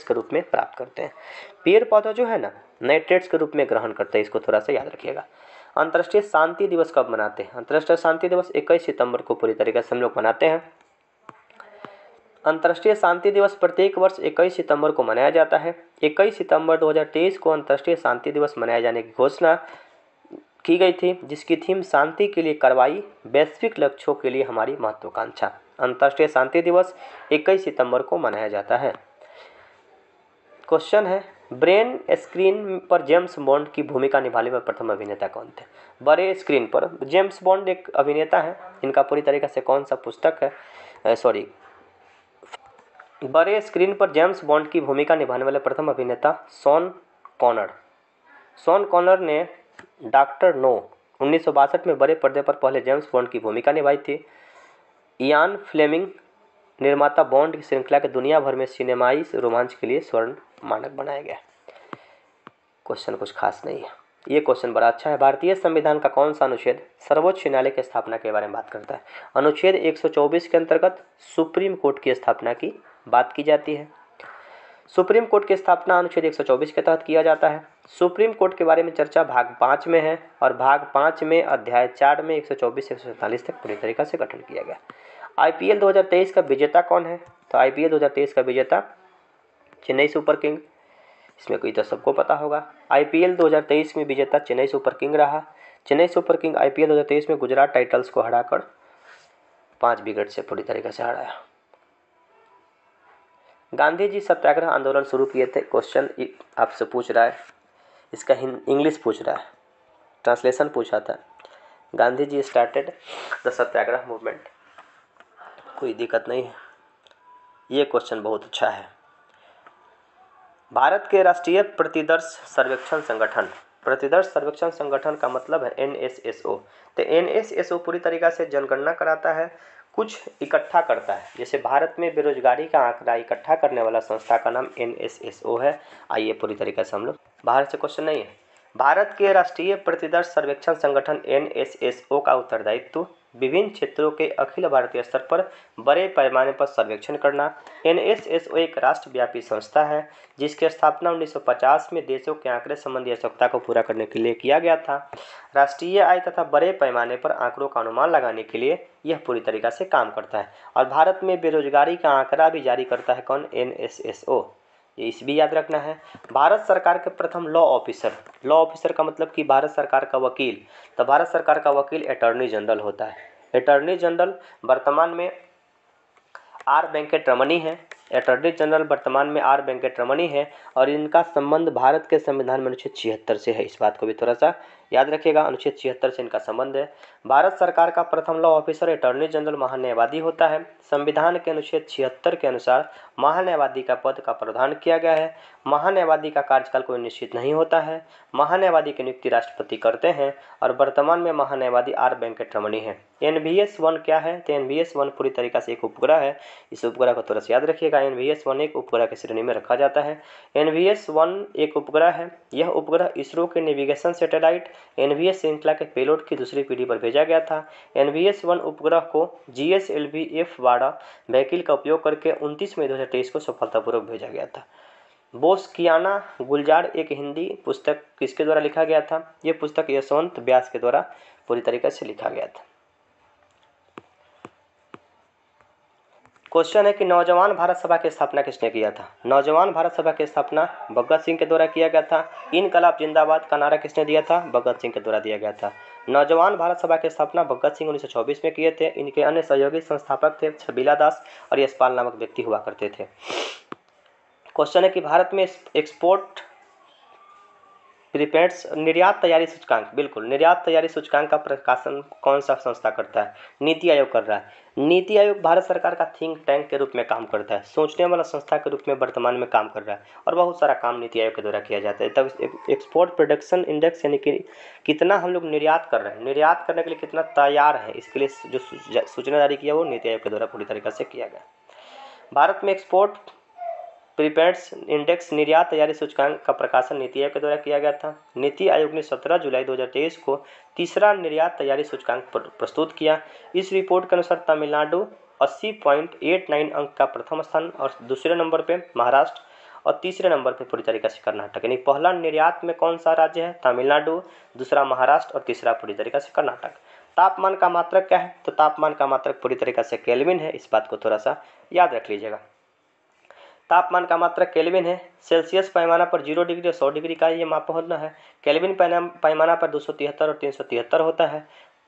के रूप में प्राप्त करते हैं। पेड़ पौधा जो है ना, नाइट्रेट्स के रूप में ग्रहण करते हैं। इसको थोड़ा सा याद रखिएगा। अंतर्राष्ट्रीय शांति दिवस कब मनाते हैं? अंतर्राष्ट्रीय शांति दिवस 21 सितंबर को पूरी तरीके से हम लोग मनाते हैं। अंतर्राष्ट्रीय शांति दिवस प्रत्येक वर्ष 21 सितंबर को मनाया जाता है। 21 सितंबर 2023 को अंतर्राष्ट्रीय शांति दिवस मनाए जाने की घोषणा की गई थी, जिसकी थीम शांति के लिए कार्रवाई, वैश्विक लक्ष्यों के लिए हमारी महत्वाकांक्षा। अंतर्राष्ट्रीय शांति दिवस 21 सितंबर को मनाया जाता है। क्वेश्चन है, ब्रेन स्क्रीन पर जेम्स बॉन्ड की भूमिका निभाने वाले प्रथम अभिनेता कौन थे? बड़े स्क्रीन पर जेम्स बॉन्ड एक अभिनेता है। इनका पूरी तरीके से कौन सा पुस्तक है? बड़े स्क्रीन पर जेम्स बॉन्ड की भूमिका निभाने वाले प्रथम अभिनेता शॉन कॉनर ने डॉक्टर नो 1962 में बड़े पर्दे पर पहले जेम्स बॉन्ड की भूमिका निभाई थी। इयान फ्लेमिंग निर्माता बॉन्ड की श्रृंखला के दुनिया भर में सिनेमाई रोमांच के लिए स्वर्ण मानक बनाया गया। क्वेश्चन कुछ खास नहीं है। ये क्वेश्चन बड़ा अच्छा है। भारतीय संविधान का कौन सा अनुच्छेद सर्वोच्च न्यायालय की स्थापना के बारे में बात करता है? अनुच्छेद 124 के अंतर्गत सुप्रीम कोर्ट की स्थापना की बात की जाती है। सुप्रीम कोर्ट की स्थापना अनुच्छेद 124 के तहत किया जाता है। सुप्रीम कोर्ट के बारे में चर्चा भाग 5 में है और भाग 5 में अध्याय 4 में 124 से 147 तक पूरी तरीके से गठन किया गया। IPL 2023 का विजेता कौन है? तो IPL 2023 का विजेता चेन्नई सुपर किंग। इसमें कोई तो सबको पता होगा। IPL 2023 में विजेता चेन्नई सुपर किंग रहा। चेन्नई सुपर किंग IPL 2023 में गुजरात टाइटल्स को हराकर 5 विकेट से पूरी तरीके से हराया। गांधी जी सत्याग्रह आंदोलन शुरू किए थे। क्वेश्चन आपसे पूछ रहा है, इसका इंग्लिश पूछ रहा है, ट्रांसलेशन पूछा था। Gandhi ji started the Satyagraha movement. कोई दिक्कत नहीं है, ये क्वेश्चन बहुत अच्छा है। भारत के राष्ट्रीय प्रतिदर्श सर्वेक्षण संगठन का मतलब है NSSO। तो NSSO पूरी तरीक़ा से जनगणना कराता है, कुछ इकट्ठा करता है। जैसे भारत में बेरोजगारी का आंकड़ा इकट्ठा करने वाला संस्था का नाम NSSO है। आइए पूरी तरीके से हम लोग, बाहर से क्वेश्चन नहीं है। भारत के राष्ट्रीय प्रतिदर्श सर्वेक्षण संगठन NSSO का उत्तरदायित्व विभिन्न क्षेत्रों के अखिल भारतीय स्तर पर बड़े पैमाने पर सर्वेक्षण करना। NSSO एक राष्ट्रव्यापी संस्था है जिसकी स्थापना 1950 में देशों के आंकड़े संबंधी आवश्यकता को पूरा करने के लिए किया गया था। राष्ट्रीय आय तथा बड़े पैमाने पर आंकड़ों का अनुमान लगाने के लिए यह पूरी तरीका से काम करता है। और भारत में बेरोजगारी का आंकड़ा भी जारी करता है कौन? NSSO। इस भी याद रखना है। भारत सरकार के प्रथम लॉ ऑफिसर का मतलब कि भारत सरकार का वकील। तो भारत सरकार का वकील अटॉर्नी जनरल होता है। अटॉर्नी जनरल वर्तमान में आर वेंकटरमणी है। अटॉर्नी जनरल वर्तमान में आर वेंकटरमणी है और इनका संबंध भारत के संविधान में अनुच्छेद 76 से है। इस बात को भी थोड़ा सा याद रखिएगा, अनुच्छेद 76 से इनका संबंध है। भारत सरकार का प्रथम लॉ ऑफिसर अटॉर्नी जनरल महान्यायवादी होता है। संविधान के अनुच्छेद 76 के अनुसार महान्यायवादी का पद का प्रावधान किया गया है। महान्यायवादी का कार्यकाल कोई निश्चित नहीं होता है। महान्यायवादी की नियुक्ति राष्ट्रपति करते हैं और वर्तमान में महान्यायवादी आर वेंकटरमणी है। NVS 1 क्या है? तो NVS 1 पूरी तरीका से एक उपग्रह है। इस उपग्रह को थोड़ा सा याद रखिएगा। NVS 1 एक उपग्रह की श्रेणी में रखा जाता है। NVS 1 एक उपग्रह है। यह उपग्रह इसरो के नेविगेशन सैटेलाइट NVS श्रृंखला के पेलोड की दूसरी पीढ़ी पर भेजा गया था। NVS 1 उपग्रह को GSLV F-12 व्हीकल का उपयोग करके 29 मई 2023 को सफलतापूर्वक भेजा गया था। बोस्कियाना गुलजार एक हिंदी पुस्तक किसके द्वारा लिखा गया था? यह पुस्तक यशवंत व्यास के द्वारा पूरी तरीके से लिखा गया था। क्वेश्चन है कि नौजवान भारत सभा की स्थापना किसने किया था? नौजवान भारत सभा की स्थापना भगत सिंह के द्वारा किया गया था। इनकलाब जिंदाबाद का नारा किसने दिया था? भगत सिंह के द्वारा दिया गया था। नौजवान भारत सभा की स्थापना भगत सिंह 1924 में किए थे। इनके अन्य सहयोगी संस्थापक थे छबीला दास और यशपाल नामक व्यक्ति हुआ करते थे। क्वेश्चन है कि भारत में एक्सपोर्ट प्रीपेड्स निर्यात तैयारी सूचकांक, बिल्कुल निर्यात तैयारी सूचकांक का प्रकाशन कौन सा संस्था करता है? नीति आयोग कर रहा है। नीति आयोग भारत सरकार का थिंक टैंक के रूप में काम करता है, सोचने वाला संस्था के रूप में वर्तमान में काम कर रहा है और बहुत सारा काम नीति आयोग के द्वारा किया जाता है। तब एक्सपोर्ट प्रोडक्शन इंडेक्स यानी कि कितना हम लोग निर्यात कर रहे हैं, निर्यात करने के लिए कितना तैयार है, इसके लिए जो सूचना जारी किया वो नीति आयोग के द्वारा पूरी तरीके से किया गया। भारत में एक्सपोर्ट प्रीपेड्स इंडेक्स निर्यात तैयारी सूचकांक का प्रकाशन नीति आयोग के द्वारा किया गया था। नीति आयोग ने 17 जुलाई 2023 को तीसरा निर्यात तैयारी सूचकांक प्रस्तुत किया। इस रिपोर्ट के अनुसार तमिलनाडु 80.89 अंक का प्रथम स्थान और दूसरे नंबर पे महाराष्ट्र और तीसरे नंबर पे पूरी तरीके से कर्नाटक। यानी पहला निर्यात में कौन सा राज्य है? तमिलनाडु, दूसरा महाराष्ट्र और तीसरा पूरी तरीके से कर्नाटक। तापमान का मात्रक क्या है? तो तापमान का मात्रक पूरी तरीके से केल्विन है। इस बात को थोड़ा सा याद रख लीजिएगा। तापमान का मात्रक केल्विन है। सेल्सियस पैमाना पर 0 डिग्री और 100 डिग्री का ये माप होना है। केल्विन पैमाना पर 273 और 373 होता है।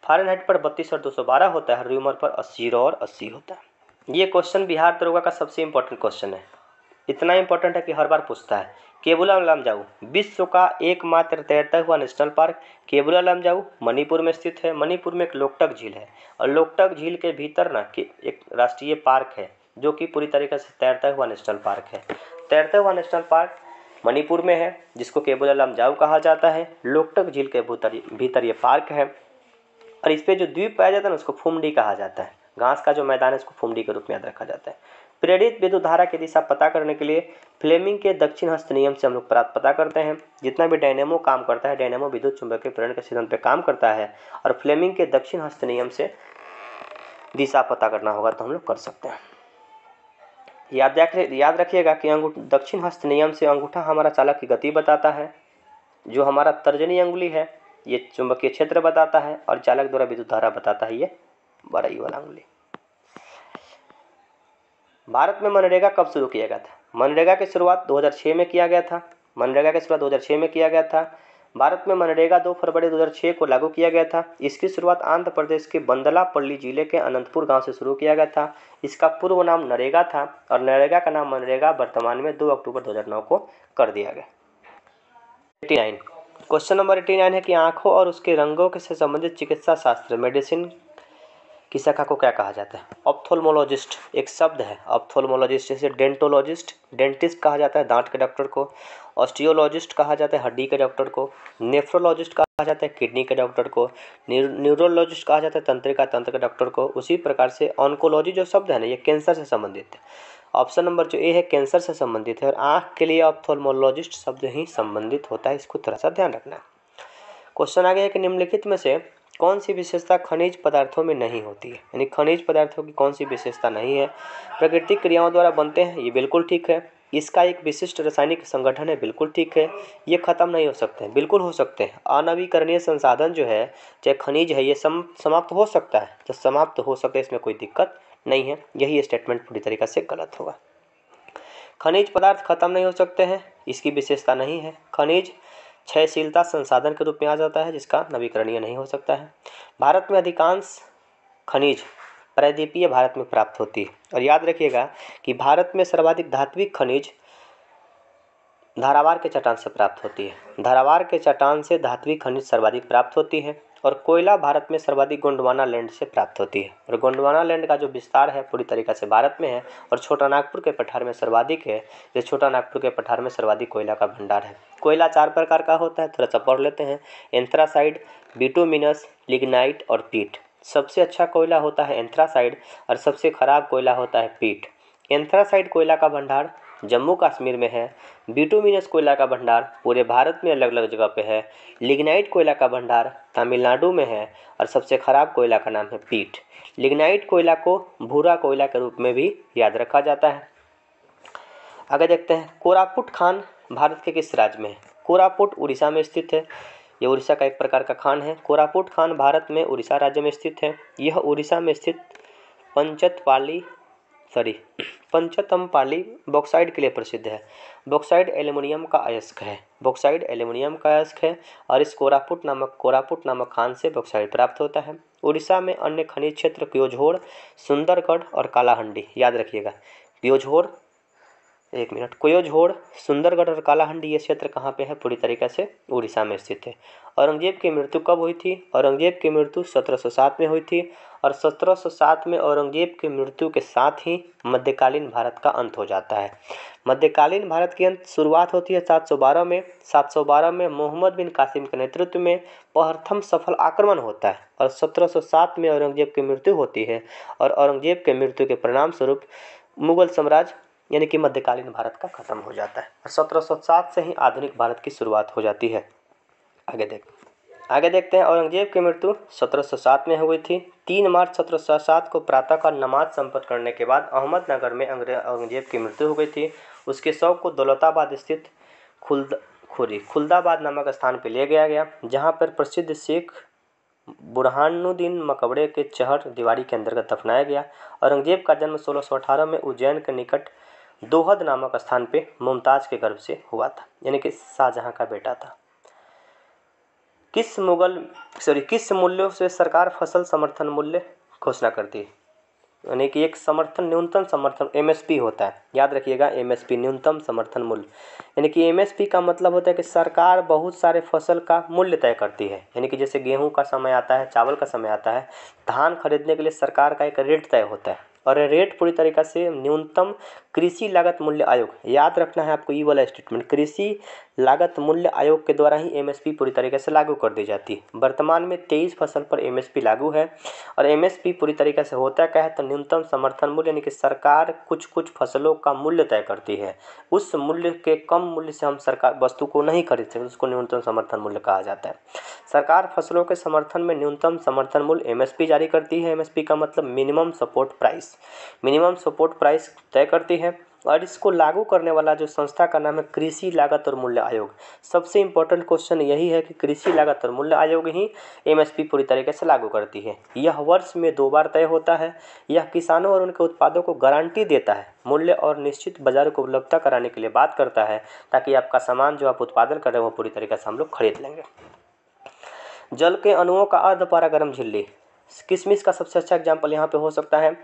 फ़ारेनहाइट पर 32 और 212 होता है। रूमर पर 80 और 80 होता है। ये क्वेश्चन बिहार दरोगा का सबसे इंपॉर्टेंट क्वेश्चन है। इतना इंपॉर्टेंट है कि हर बार पूछता है। केबुला लमजाऊ विश्व का एकमात्र तैरता हुआ नेशनल पार्क केबुला लमजाऊ मणिपुर में स्थित है। मणिपुर में एक लोकटक झील है और लोकटक झील के भीतर ना एक राष्ट्रीय पार्क है जो कि पूरी तरीके से तैरता हुआ नेशनल पार्क है। तैरता हुआ नेशनल पार्क मणिपुर में है जिसको केबुला लमजाऊ कहा जाता है। लोकटक झील के भीतर ये पार्क है और इस पर जो द्वीप पाया जाता है ना उसको फुमडी कहा जाता है। घास का जो मैदान है उसको फुमडी के रूप में याद रखा जाता है। प्रेरित विद्युत धारा की दिशा पता करने के लिए फ्लेमिंग के दक्षिण हस्त नियम से हम लोग पता करते हैं। जितना भी डायनेमो काम करता है, डायनेमो विद्युत चुंबकीय प्रेरण के सिद्धांत पे काम करता है और फ्लेमिंग के दक्षिण हस्त नियम से दिशा पता करना होगा तो हम लोग कर सकते हैं। याद रखिएगा कि दक्षिण हस्त नियम से अंगूठा हमारा चालक की गति बताता है। जो हमारा तर्जनी अंगुली है ये चुंबकीय क्षेत्र बताता है और चालक द्वारा विद्युत धारा बताता है ये बड़ी वाला अंगुली। भारत में मनरेगा कब शुरू किया गया था? मनरेगा की शुरुआत 2006 में किया गया था। भारत में मनरेगा 2 फरवरी 2006 को लागू किया गया था। इसकी शुरुआत आंध्र प्रदेश के बंदलापल्ली जिले के अनंतपुर गांव से शुरू किया गया था। इसका पूर्व नाम नरेगा था और नरेगा का नाम मनरेगा वर्तमान में 2 अक्टूबर 2009 को कर दिया गया। 89 क्वेश्चन नंबर 89 है कि आंखों और उसके रंगों से संबंधित चिकित्सा शास्त्र मेडिसिन की शाखा को क्या कहा जाता है? ऑप्थोल्मोलॉजिस्ट एक शब्द है। ऑप्थोल्मोलॉजिस्ट जैसे डेंटोलॉजिस्ट डेंटिस्ट कहा जाता है दांत के डॉक्टर को। ऑस्टियोलॉजिस्ट कहा जाता है हड्डी के डॉक्टर को। नेफ्रोलॉजिस्ट कहा जाता है किडनी के डॉक्टर को। न्यूरोलॉजिस्ट कहा जाता है तंत्र के डॉक्टर को। उसी प्रकार से ऑन्कोलॉजी जो शब्द है ना ये कैंसर से संबंधित है। ऑप्शन नंबर जो ए है कैंसर से संबंधित है और आँख के लिए ऑप्थोल्मोलॉजिस्ट शब्द ही संबंधित होता है। इसको थोड़ा सा ध्यान रखना है। क्वेश्चन आगे है कि निम्नलिखित में से कौन सी विशेषता खनिज पदार्थों में नहीं होती है, यानी खनिज पदार्थों की कौन सी विशेषता नहीं है। प्राकृतिक क्रियाओं द्वारा बनते हैं, ये बिल्कुल ठीक है। इसका एक विशिष्ट रासायनिक संगठन है, बिल्कुल ठीक है। ये खत्म नहीं हो सकते हैं, बिल्कुल हो सकते हैं। अनवीकरणीय संसाधन जो है, चाहे खनिज है, ये समाप्त हो सकता है, तो समाप्त हो सकता है, इसमें कोई दिक्कत नहीं है। यही स्टेटमेंट पूरी तरीके से गलत होगा। खनिज पदार्थ खत्म नहीं हो सकते हैं, इसकी विशेषता नहीं है। खनिज क्षयशीलता संसाधन के रूप में आ जाता है, जिसका नवीकरणीय नहीं हो सकता है। भारत में अधिकांश खनिज प्रायद्वीपीय भारत में प्राप्त होती है। और याद रखिएगा कि भारत में सर्वाधिक धात्विक खनिज धारावार के चट्टान से प्राप्त होती है। धारावार के चट्टान से धात्विक खनिज सर्वाधिक प्राप्त होती है। और कोयला भारत में सर्वाधिक गोंडवाना लैंड से प्राप्त होती है। और गोंडवाना लैंड का जो विस्तार है पूरी तरीके से भारत में है। और छोटा नागपुर के पठार में सर्वाधिक है। ये छोटा नागपुर के पठार में सर्वाधिक कोयला का भंडार है। कोयला 4 प्रकार का होता है, थोड़ा सा पढ़ लेते हैं। एंथ्रासाइड, बिटुमिनस, लिग्नाइट और पीट। सबसे अच्छा कोयला होता है एंथ्रासाइड और सबसे खराब कोयला होता है पीट। एंथ्रासाइड कोयला का भंडार जम्मू कश्मीर में है। बिटुमिनस कोयला का भंडार पूरे भारत में अलग अलग जगह पे है। लिग्नाइट कोयला का भंडार तमिलनाडु में है। और सबसे खराब कोयला का नाम है पीट। लिग्नाइट कोयला को भूरा कोयला के रूप में भी याद रखा जाता है। आगे देखते हैं, कोरापुट खान भारत के किस राज्य में है। कोरापुट उड़ीसा में स्थित है। ये उड़ीसा का एक प्रकार का खान है। कोरापुट खान भारत में उड़ीसा राज्य में स्थित है। यह उड़ीसा में स्थित पंचतमपाली बॉक्साइड के लिए प्रसिद्ध है। बॉक्साइड एल्युमिनियम का अयस्क है। बॉक्साइड एल्युमिनियम का अयस्क है। और इस कोरापुट नामक खान से बॉक्साइड प्राप्त होता है। उड़ीसा में अन्य खनिज क्षेत्र क्योझोड़, सुंदरगढ़ और कालाहंडी, याद रखिएगा। कोयोझोड़, सुंदरगढ़ और कालाहंडी ये क्षेत्र कहाँ पे है, पूरी तरीके से उड़ीसा में स्थित है। औरंगजेब की मृत्यु कब हुई थी। औरंगजेब की मृत्यु 1707 में हुई थी। और 1707 में औरंगजेब की मृत्यु के साथ ही मध्यकालीन भारत का अंत हो जाता है। मध्यकालीन भारत की शुरुआत होती है 712 में। 712 में मोहम्मद बिन कासिम के नेतृत्व में प्रथम सफल आक्रमण होता है। और 1707 में औरंगजेब की मृत्यु होती है। और औरंगजेब के मृत्यु के परिणाम स्वरूप मुगल साम्राज्य यानी कि मध्यकालीन भारत का खत्म हो जाता है। और 1707 से ही आधुनिक भारत की शुरुआत हो जाती है। आगे देखते हैं, औरंगजेब की मृत्यु 1707 में हुई थी। 3 मार्च 1707 को प्रातःकाल नमाज संपन्न करने के बाद अहमदनगर में औरंगजेब की मृत्यु हो गई थी। उसके शव को दौलताबाद स्थित खुलदाबाद नामक स्थान पर ले गया, जहाँ पर प्रसिद्ध शेख बुरहानुद्दीन मकबरे के चहर दीवारी के अंतर्गत दफनाया गया। औरंगजेब का जन्म 1618 में उज्जैन के निकट दोहद नामक स्थान पे मुमताज के गर्भ से हुआ था, यानी कि शाहजहां का बेटा था। किस मूल्यों से सरकार फसल समर्थन मूल्य घोषणा करती है, यानी कि एक न्यूनतम समर्थन एमएसपी होता है। याद रखिएगा, एमएसपी न्यूनतम समर्थन मूल्य, यानी कि एमएसपी का मतलब होता है कि सरकार बहुत सारे फसल का मूल्य तय करती है। यानी कि जैसे गेहूं का समय आता है, चावल का समय आता है, धान खरीदने के लिए सरकार का एक रेट तय होता है। और रेट पूरी तरीके से न्यूनतम कृषि लागत मूल्य आयोग, याद रखना है आपको ये वाला स्टेटमेंट, कृषि लागत मूल्य आयोग के द्वारा ही एमएसपी पूरी तरीके से लागू कर दी जाती है। वर्तमान में 23 फसल पर एमएसपी लागू है। और एमएसपी पूरी तरीके से होता क्या है, तो न्यूनतम समर्थन मूल्य, यानी कि सरकार कुछ फसलों का मूल्य तय करती है। उस मूल्य के कम मूल्य से हम सरकार वस्तु को नहीं खरीद सकते, उसको न्यूनतम समर्थन मूल्य कहा जाता है। सरकार फसलों के समर्थन में न्यूनतम समर्थन मूल्य एमएसपी जारी करती है। एमएसपी का मतलब मिनिमम सपोर्ट प्राइस तय करती है। और इसको लागू करने वाला जो संस्था का नाम है कृषि लागत और मूल्य आयोग। सबसे इम्पोर्टेंट क्वेश्चन यही है कि कृषि लागत और मूल्य आयोग ही एमएसपी पूरी तरीके से लागू करती है। यह वर्ष में 2 बार तय होता है। यह किसानों और उनके उत्पादों को गारंटी देता है, मूल्य और निश्चित बाजार को उपलब्धता कराने के लिए बात करता है, ताकि आपका सामान जो आप उत्पादन कर रहे हैं वो पूरी तरीके से हम लोग खरीद लेंगे। जल के अणुओं का अर्धपारागरम झिल्ली, किसमिस का सबसे अच्छा एग्जाम्पल यहाँ पे हो सकता है।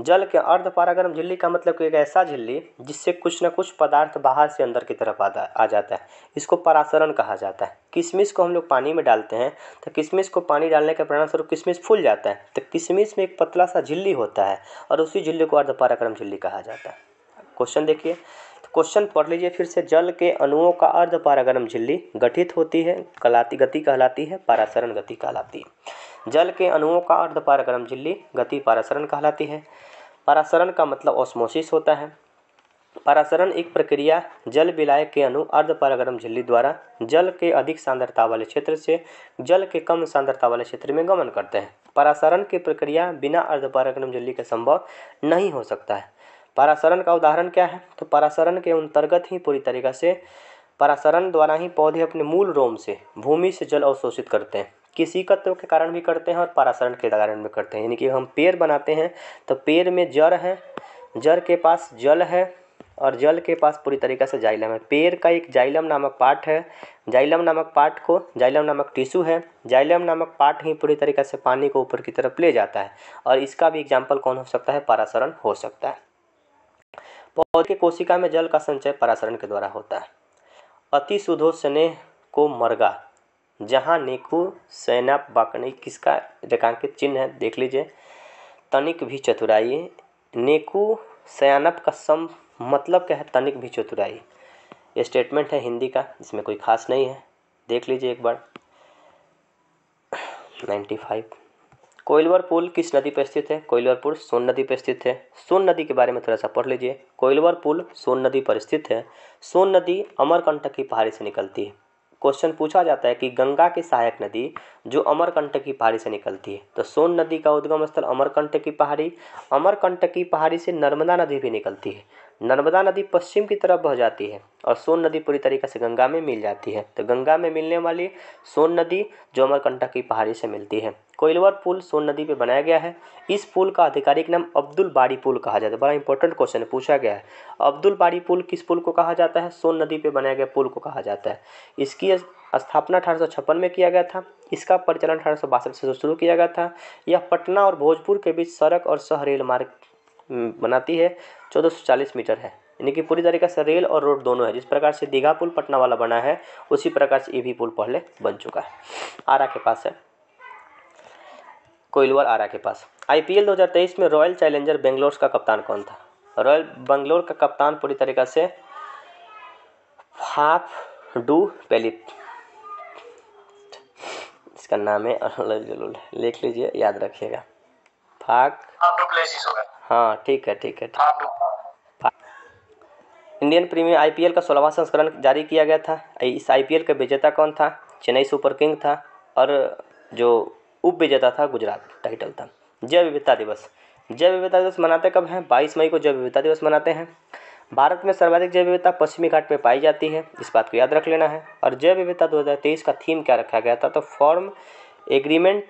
जल के अर्धपारागरम झिल्ली का मतलब कि एक ऐसा झिल्ली जिससे कुछ न कुछ पदार्थ बाहर से अंदर की तरफ आ जाता है, इसको परासरण कहा जाता है। किशमिश को हम लोग पानी में डालते हैं, तो किशमिश को पानी डालने के परिणाम स्वरूप किशमिश फूल जाता है, तो किशमिश में एक पतला सा झिल्ली होता है और उसी झिल्ली को अर्धपारागरम झिल्ली कहा जाता है। क्वेश्चन देखिए, क्वेश्चन पढ़ लीजिए फिर से। जल के अणुओं का अर्धपारागरम झिल्ली गठित होती है, गति कहलाती है, पारासरण गति कहलाती है। जल के अणुओं का अर्धपारागरम झिल्ली गति पारासरण कहलाती है। पारासरण का मतलब ऑस्मोसिस होता है। परासरण एक प्रक्रिया जल विलायक के अणु अर्धपरागरम झिल्ली द्वारा जल के अधिक सांद्रता वाले क्षेत्र से जल के कम सांद्रता वाले क्षेत्र में गमन करते हैं। परासरण की प्रक्रिया बिना अर्धपरागरम झिल्ली के संभव नहीं हो सकता है। परासरण का उदाहरण क्या है? तो परासरण के अंतर्गत ही पूरी तरीक़ा से परासरण द्वारा ही पौधे अपने मूल रोम से भूमि से जल अवशोषित करते हैं। किसी तत्व के कारण भी करते हैं और परासरण के कारण भी करते हैं। यानी कि हम पेड़ बनाते हैं तो पेड़ में जड़ है, जड़ के पास जल है और जल के पास पूरी तरीक़े से जाइलम है। पेड़ का एक जाइलम नामक पार्ट है, जाइलम नामक पार्ट को जाइलम नामक टिश्यू है, जाइलम नामक पार्ट ही पूरी तरीक़े से पानी को ऊपर की तरफ ले जाता है। और इसका भी एग्जाम्पल कौन हो सकता है? परासरण हो सकता है। पौधे की कोशिका में जल का संचय परासरण के द्वारा होता है। अति सुधो स्नेह को मर्गा, जहाँ नेकु सैनाप बाकनी किसका रेखांकित चिन्ह है देख लीजिए। तनिक भी चतुराई, नेकु सयानप का सम मतलब क्या है? तनिक भी चतुराई। ये स्टेटमेंट है हिंदी का, इसमें कोई खास नहीं है, देख लीजिए एक बार। 95 कोइलवर पुल किस नदी पर स्थित है? कोइलवर पुल सोन नदी पर स्थित है। सोन नदी के बारे में थोड़ा सा पढ़ लीजिए। कोइलवर पुल सोन नदी पर स्थित है। सोन नदी अमरकंटक की पहाड़ी से निकलती है। क्वेश्चन पूछा जाता है कि गंगा की सहायक नदी जो अमरकंटक की पहाड़ी से निकलती है, तो सोन नदी का उद्गम स्थल अमरकंटक की पहाड़ी, अमरकंटक की पहाड़ी से नर्मदा नदी भी निकलती है। नर्मदा नदी पश्चिम की तरफ बह जाती है और सोन नदी पूरी तरीके से गंगा में मिल जाती है। तो गंगा में मिलने वाली सोन नदी जो अमरकंटक की पहाड़ी से मिलती है। कोइलवर पुल सोन नदी पे बनाया गया है। इस पुल का आधिकारिक नाम अब्दुल बारी पुल कहा जाता है। बड़ा इंपॉर्टेंट क्वेश्चन है, पूछा गया है। अब्दुल बारी पुल किस पुल को कहा जाता है? सोन नदी पे बनाया गया पुल को कहा जाता है। इसकी स्थापना 1856 में किया गया था। इसका परिचालन 1862 से शुरू किया गया था। यह पटना और भोजपुर के बीच सड़क और सह रेल मार्ग बनाती है। 1440 मीटर है, यानी कि पूरी तरीके से रेल और रोड दोनों है। जिस प्रकार से दीघा पुल पटना वाला बना है उसी प्रकार से ये भी पुल पहले बन चुका है। आरा के पास है, कोइलवर आरा के पास। IPL 2023 में रॉयल चैलेंजर बेंगलोर का कप्तान कौन था? रॉयल बेंगलोर का कप्तान पूरी तरीके से फाफ डू पेलिप, इसका नाम है, लिख लीजिए, याद रखिएगा। हाँ ठीक है। इंडियन प्रीमियर IPL का 16वां संस्करण जारी किया गया था। इस IPL का विजेता कौन था? चेन्नई सुपर किंग था और जो उप विजेता था गुजरात टाइटल था। जैव विविधता दिवस, जैव विविधता दिवस मनाते कब हैं? 22 मई को जैव विविधता दिवस मनाते हैं। भारत में सर्वाधिक जैव विविधता पश्चिमी घाट में पाई जाती है, इस बात को याद रख लेना है। और जैव विविधता 2023 का थीम क्या रखा गया था? तो from agreement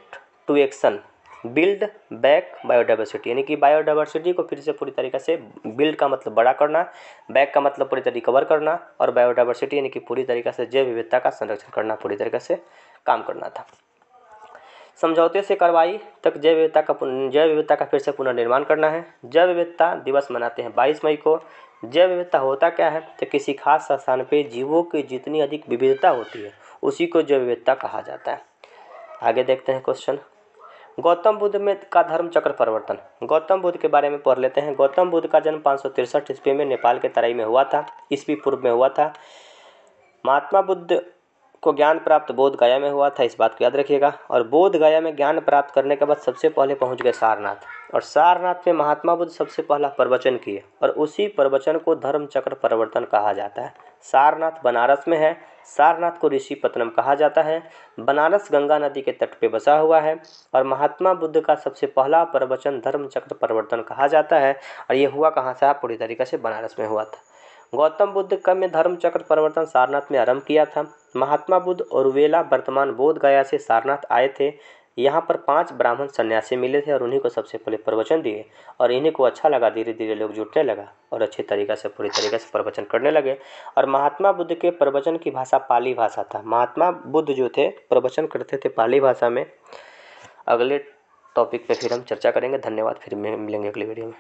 to action build back biodiversity, यानी कि बायोडाइवर्सिटी को फिर से पूरी तरीके से, बिल्ड का मतलब बड़ा करना, बैक का मतलब पूरी तरीके रिकवर करना, और बायोडाइवर्सिटी यानी कि पूरी तरीके से जैव विविधता का संरक्षण करना, पूरी तरीके से काम करना था। समझौते से कार्रवाई तक जैव विविधता का फिर से पुनर्निर्माण करना है। जैव विविधता दिवस मनाते हैं 22 मई को। जैव विविधता होता क्या है? तो किसी खास स्थान पे जीवों की जितनी अधिक विविधता होती है उसी को जैव विविधता कहा जाता है। आगे देखते हैं क्वेश्चन। गौतम बुद्ध में का धर्म चक्र परिवर्तन, गौतम बुद्ध के बारे में पढ़ लेते हैं। गौतम बुद्ध का जन्म 563 ईस्वी में नेपाल के तराई में हुआ था, ईस्वी पूर्व में हुआ था। महात्मा बुद्ध को ज्ञान प्राप्त बोध गया में हुआ था, इस बात को याद रखिएगा। और बोध गया में ज्ञान प्राप्त करने के बाद सबसे पहले पहुंच गए सारनाथ, और सारनाथ में महात्मा बुद्ध सबसे पहला प्रवचन किए और उसी प्रवचन को धर्म चक्र परिवर्तन कहा जाता है। सारनाथ बनारस में है। सारनाथ को ऋषिपत्तनम कहा जाता है। बनारस गंगा नदी के तट पे बसा हुआ है और महात्मा बुद्ध का सबसे पहला प्रवचन धर्म चक्र परिवर्तन कहा जाता है। और ये हुआ कहाँ से? पूरी तरीके से बनारस में हुआ था। गौतम बुद्ध का में धर्म चक्र परिवर्तन सारनाथ में आरंभ किया था। महात्मा बुद्ध और वेला वर्तमान बोध गया से सारनाथ आए थे। यहाँ पर 5 ब्राह्मण सन्यासी मिले थे और उन्हीं को सबसे पहले प्रवचन दिए और इन्हीं को अच्छा लगा। धीरे धीरे लोग जुटने लगा और अच्छे तरीक़े से पूरी तरीके से प्रवचन करने लगे। और महात्मा बुद्ध के प्रवचन की भाषा पाली भाषा था। महात्मा बुद्ध जो थे प्रवचन करते थे पाली भाषा में। अगले टॉपिक पे फिर हम चर्चा करेंगे। धन्यवाद, फिर मिलेंगे अगली वीडियो में।